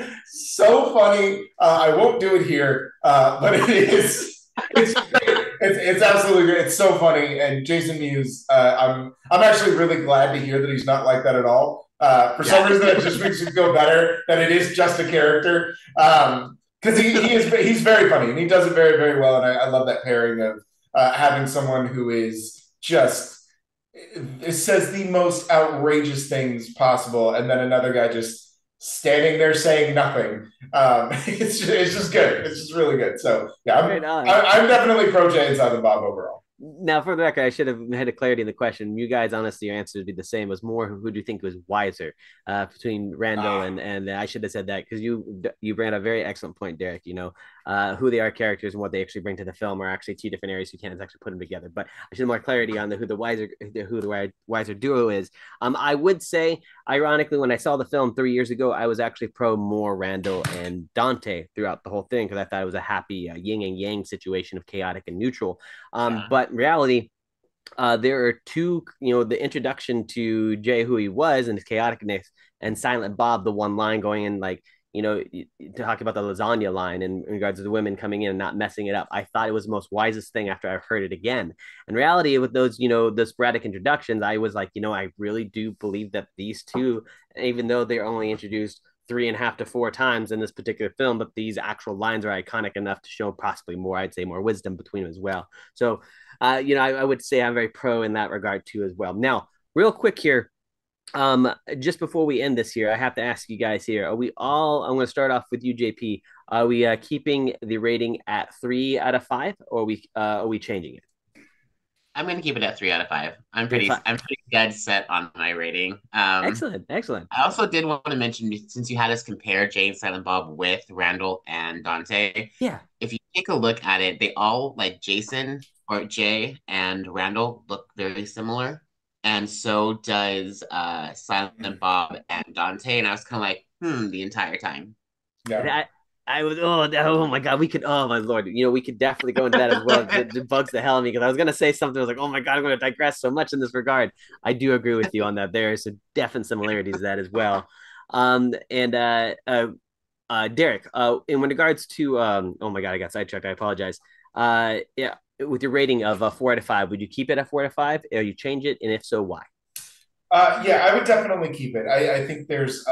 funny. I won't do it here, but it is. It's great. It's absolutely great. It's so funny. And Jason Mewes, I'm actually really glad to hear that he's not like that at all. For some reason, it just makes me feel better that it is just a character. Because he's very funny and he does it very, very well. And I love that pairing of having someone who is just, it says the most outrageous things possible, and then another guy just standing there saying nothing. It's just good. It's just really good. So yeah, I'm definitely pro Jay and Silent Bob overall. Now, for the record, I should have had a clarity in the question. You guys, honestly, your answer would be the same. It was more who do you think was wiser between Randall and I should have said that because you ran a very excellent point, Derrick. Who they are characters and what they actually bring to the film are actually two different areas. You can't actually put them together. But I should have more clarity on who the wiser duo is. I would say, ironically, when I saw the film 3 years ago, I was actually pro more Randall and Dante throughout the whole thing because I thought it was a happy yin and yang situation of chaotic and neutral. But in reality, there are two, the introduction to Jay, who he was, and his chaoticness, and Silent Bob, the one line going in, like, to talk about the lasagna line in regards to the women coming in and not messing it up. I thought it was the most wisest thing after I've heard it again. In reality, with those, the sporadic introductions, I was like, I really do believe that these two, even though they're only introduced 3.5 to 4 times in this particular film, but these actual lines are iconic enough to show possibly more, I'd say, more wisdom between them as well. So, I would say I'm very pro in that regard too as well. Now, real quick here, just before we end this here, I have to ask you guys here, I'm going to start off with you, JP. Are we keeping the rating at 3 out of 5 or are we changing it? I'm going to keep it at 3 out of 5. I'm pretty dead set on my rating. Excellent. I also did want to mention, since you had us compare Jay and Silent Bob with Randall and Dante. Yeah. If you take a look at it, they all, like Jason or Jay and Randall, look very similar. And so does Silent Bob and Dante. And I was kind of like, the entire time. Yeah. I was, oh my God, oh my Lord, we could definitely go into that as well. It bugs the hell out of me because I was going to say something. I was like, oh my God, I'm going to digress so much in this regard. I do agree with you on that. There is some definite similarities to that as well. Derrick, in regards to, oh my God, I got sidetracked. I apologize. Yeah, with your rating of 4 out of 5, would you keep it at 4 out of 5 or you change it? And if so, why? Yeah, I would definitely keep it. I think there's,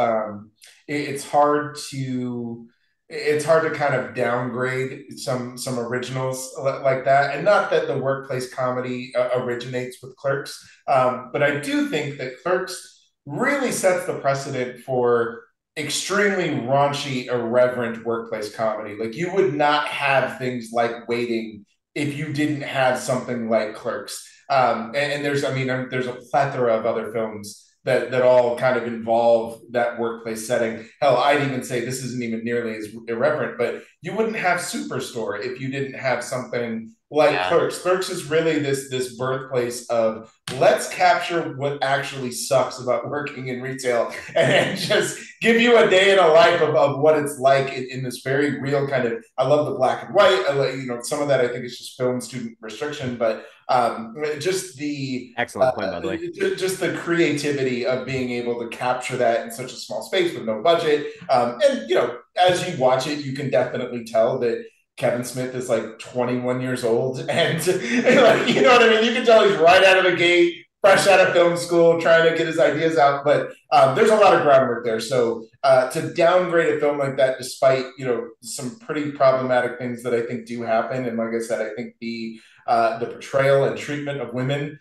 it's hard to kind of downgrade some originals like that, and not that the workplace comedy originates with Clerks, but I do think that Clerks really sets the precedent for extremely raunchy, irreverent workplace comedy. Like, you would not have things like Waiting if you didn't have something like Clerks. And there's a plethora of other films that all kind of involve that workplace setting. Hell, I'd even say this isn't even nearly as irreverent, but you wouldn't have Superstore if you didn't have something like Clerks. Clerks is really this birthplace of let's capture what actually sucks about working in retail and just give you a day in a life of what it's like in this very real kind of. I love the black and white. I like, some of that I think is just film student restriction, but just the excellent point, by the way. Just the creativity of being able to capture that in such a small space with no budget. And as you watch it, you can definitely tell that Kevin Smith is like 21 years old, and like, you know what I mean? You can tell he's right out of the gate, fresh out of film school, trying to get his ideas out. But there's a lot of groundwork there. So to downgrade a film like that, despite some pretty problematic things that I think do happen, and like I said, I think the portrayal and treatment of women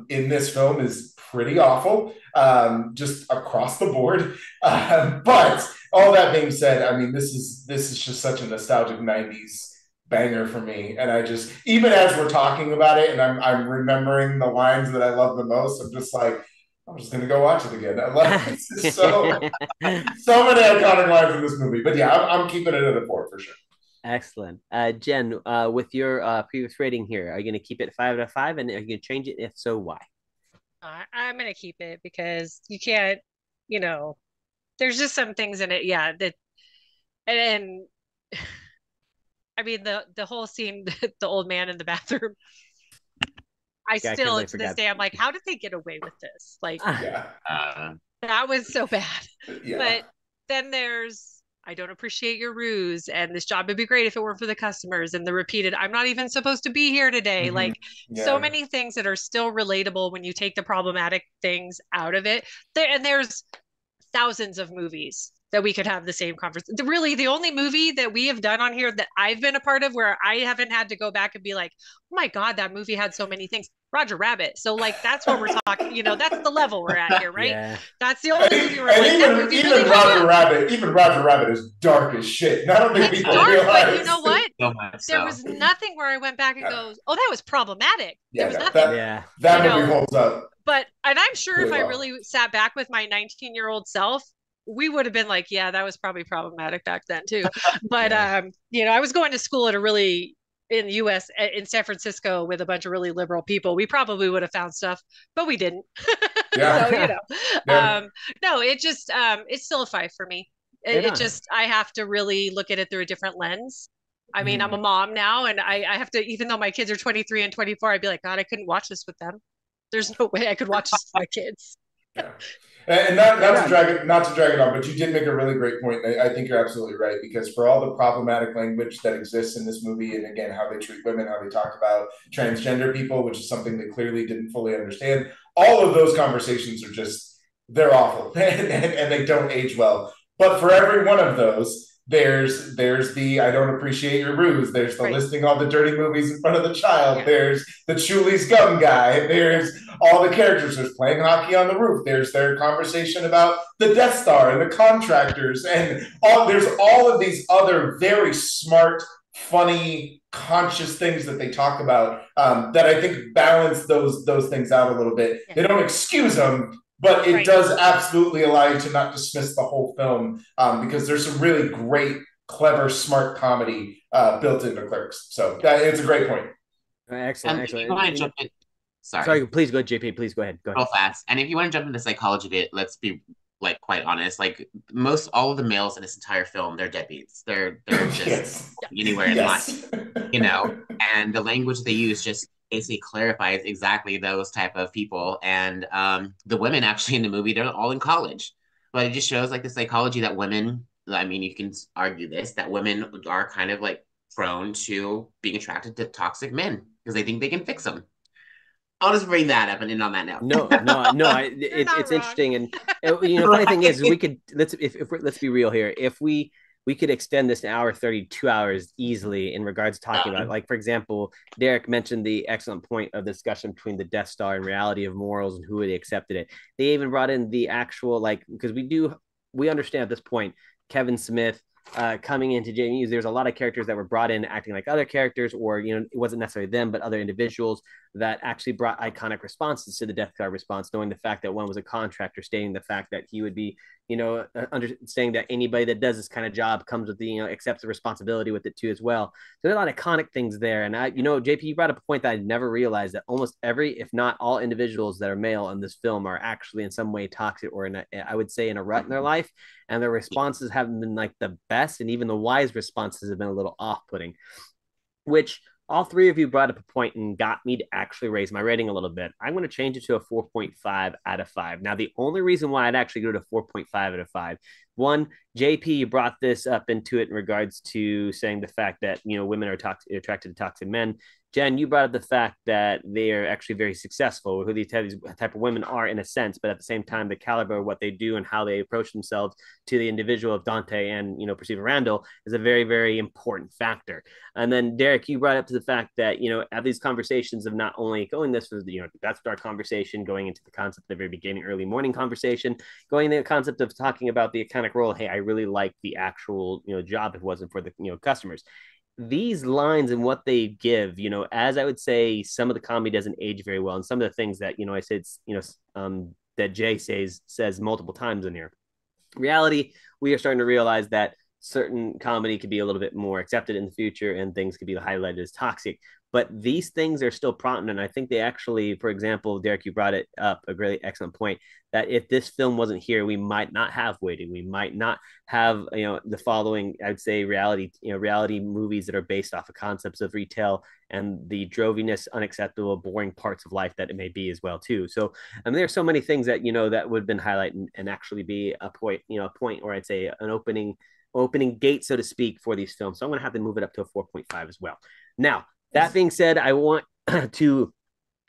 in this film is pretty awful, just across the board. But all that being said, I mean, this is just such a nostalgic '90s banger for me, and I just, even as we're talking about it, and I'm remembering the lines that I love the most, I'm just like, I'm just gonna go watch it again. I love it. So many iconic lines in this movie. But yeah, I'm keeping it at a 4 for sure. Excellent. Jen, with your previous rating here, are you going to keep it 5 out of 5, and are you going to change it? If so, why? I'm going to keep it because you can't, there's just some things in it, yeah, that, and I mean the whole scene, the old man in the bathroom. I still to this day, I'm like, how did they get away with this? Like, that was so bad. Yeah. But then there's, I don't appreciate your ruse, and this job would be great if it weren't for the customers, and the repeated, I'm not even supposed to be here today. Mm-hmm. Like, so many things that are still relatable when you take the problematic things out of it. There's thousands of movies that we could have the same conversation. Really, the only movie that we have done on here that I've been a part of where I haven't had to go back and be like, oh my God, that movie had so many things. Roger Rabbit. So like, that's what we're talking, that's the level we're at here, right? Yeah. That's the only movie we're like, even Roger Rabbit is dark as shit. And I don't think people realize. But you know what? There was nothing where I went back and goes, oh, that was problematic. There was nothing. That movie holds up. But, and I'm sure if I really sat back with my 19-year-old self, we would have been like, yeah, that was probably problematic back then too. But, I was going to school at in the US, in San Francisco, with a bunch of really liberal people. We probably would have found stuff, but we didn't. Yeah. So, no, it just, it's still a 5 for me. It just, I have to really look at it through a different lens. I mean, I'm a mom now, and I have to, even though my kids are 23 and 24, I'd be like, God, I couldn't watch this with them. There's no way I could watch this with my kids. Yeah. And not to drag it on, but you did make a really great point. I think you're absolutely right, because for all the problematic language that exists in this movie, and again, how they treat women, how they talk about transgender people, which is something they clearly didn't fully understand, all of those conversations are they're awful and they don't age well. But for every one of those, there's the I don't appreciate your ruse. There's the listing all the dirty movies in front of the child. Yeah. There's the Chuli's gum guy. There's all the characters. There's playing hockey on the roof. There's their conversation about the Death Star and the contractors, and there's all of these other very smart, funny, conscious things that they talk about that I think balance those things out a little bit. Yeah. They don't excuse them, but it does absolutely allow you to not dismiss the whole film, because there's some really great, clever, smart comedy built into Clerks. So it's a great point. Excellent. If you want to jump in, sorry, please go, JP. Please go ahead. Real fast. And if you want to jump into psychology bit, let's be like quite honest. Like all of the males in this entire film, they're deadbeats. They're just anywhere in life, And the language they use just basically clarifies exactly those type of people. And the women actually in the movie, they're all in college, but it just shows like the psychology that women, I mean, you can argue this, that women are kind of like prone to being attracted to toxic men because they think they can fix them. I'll just bring that up and end on that note. No. It's interesting, and funny thing is, we could let's be real here. If we could extend this an hour 30, 2 hours easily in regards to talking about, like, for example, Derrick mentioned the excellent point of the discussion between the Death Star and reality of morals and who they accepted it. They even brought in the actual, because we understand at this point Kevin Smith coming into JMU, there's a lot of characters that were brought in acting like other characters, or it wasn't necessarily them, but other individuals that actually brought iconic responses to the Death Star response, knowing the fact that one was a contractor, stating the fact that he would be understanding that anybody that does this kind of job comes with the, accepts the responsibility with it too as well. So there's a lot of iconic things there. And JP, you brought up a point that I never realized, that almost every, if not all individuals that are male in this film are actually in some way toxic, or I would say in a rut in their life. And their responses haven't been like the best. And even the wise responses have been a little off-putting, which all three of you brought up a point and got me to actually raise my rating a little bit. I'm going to change it to a 4.5 out of 5. Now, the only reason why I'd actually go to 4.5 out of 5, one, JP, you brought this up into it in regards to saying the fact that, women are attracted to toxic men. Jen, you brought up the fact that they are actually very successful, who these type of women are in a sense, but at the same time, the caliber of what they do and how they approach themselves to the individual of Dante and, Percival Randall is a very, very important factor. And then Derrick, you brought up to the fact that, at these conversations of not only going this was, that's our conversation, going into the concept of the very beginning, early morning conversation, going into the concept of talking about the iconic role. Hey, I really like the actual, job. If it wasn't for the, customers. These lines and what they give, as I would say, some of the comedy doesn't age very well. And some of the things that, I said, that Jay says multiple times in here. Reality, we are starting to realize that certain comedy could be a little bit more accepted in the future and things could be highlighted as toxic. But these things are still prominent. And I think they actually, for example, Derrick, you brought it up, a really excellent point, that if this film wasn't here, we might not have Waiting. We might not have, the following, I'd say, reality movies that are based off of concepts of retail and the droviness, unacceptable, boring parts of life that it may be as well, too. So, there's so many things that, that would have been highlighted and actually be a point, or I'd say an opening gate, so to speak, for these films. So I'm going to have to move it up to a 4.5 as well. Now, that being said, I want to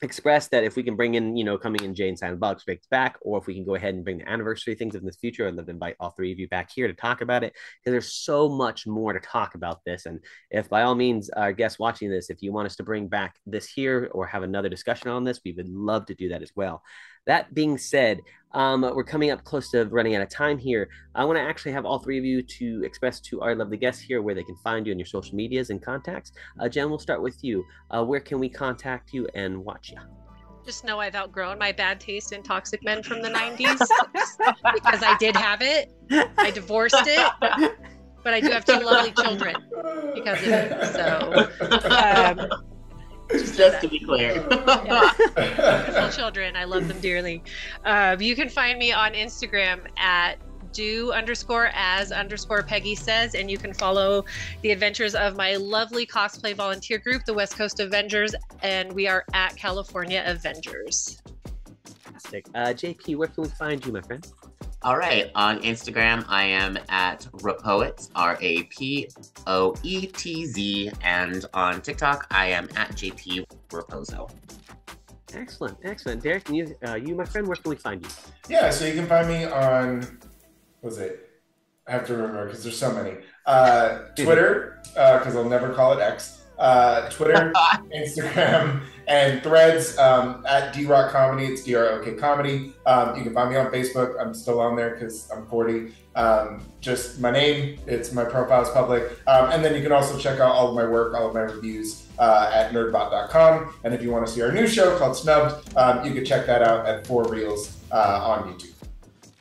express that if we can bring in, coming in Jay and Silent Bob Speaks back, or if we can go ahead and bring the anniversary things in the future, I'd love to invite all three of you back here to talk about it, because there's so much more to talk about this. And if by all means, our guests watching this, if you want us to bring back this here or have another discussion on this, we would love to do that as well. That being said, we're coming up close to running out of time here. I want to actually have all three of you to express to our lovely guests here where they can find you in your social medias and contacts. Jen, we'll start with you. Where can we contact you and watch you? Just know I've outgrown my bad taste in toxic men from the 90s because I did have it. I divorced it, but I do have 2 lovely children because of it. So, just to be clear. Beautiful children. I love them dearly. You can find me on Instagram at do_as_Peggy says, and you can follow the adventures of my lovely cosplay volunteer group, the West Coast Avengers, and we are at California Avengers. Fantastic. JP, where can we find you, my friend? All right, on Instagram, I am at Rapoetz, RAPOETZ, and on TikTok, I am at JP Rapozo. Excellent. Derrick, you, my friend, where can we find you? Yeah, so you can find me on, what was it? I have to remember because there's so many. Twitter, because I'll never call it X. Twitter, Instagram, and Threads at DRock Comedy. It's DROK Comedy. You can find me on Facebook. I'm still on there because I'm 40. Just my name. It's my profile is public. And then you can also check out all of my work, all of my reviews at nerdbot.com. And if you want to see our new show called Snubbed, you can check that out at 4 Reels on YouTube.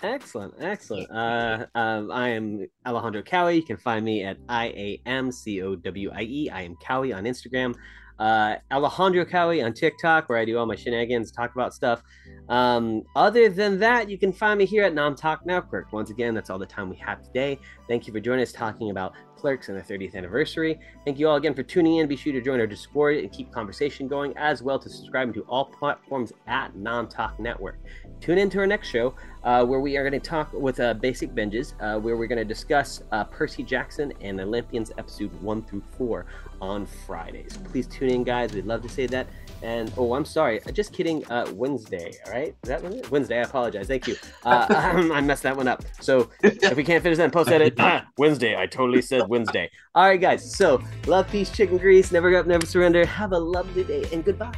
Excellent. I am Alejandro Cowie. You can find me at IAMCOWIE. I am Cowie on Instagram. Alejandro Cowie on TikTok, where I do all my shenanigans, talk about stuff. Other than that, you can find me here at Nom Talk Network. Once again, that's all the time we have today. Thank you for joining us talking about Clerks and the 30th anniversary. Thank you all again for tuning in. Be sure to join our Discord and keep conversation going, as well to subscribing to all platforms at Nom Talk Network. Tune in to our next show, where we are going to talk with Basic Binges, where we're going to discuss Percy Jackson and Olympians episode 1 through 4 on Fridays. Please tune in, guys. We'd love to say that. And I'm sorry, just kidding. Wednesday, all right? Is that Wednesday? I apologize. Thank you. I messed that one up. So if we can't finish that, post edit. Wednesday. I totally said Wednesday. All right, guys. So love, peace, chicken grease. Never give up, never surrender. Have a lovely day and goodbye.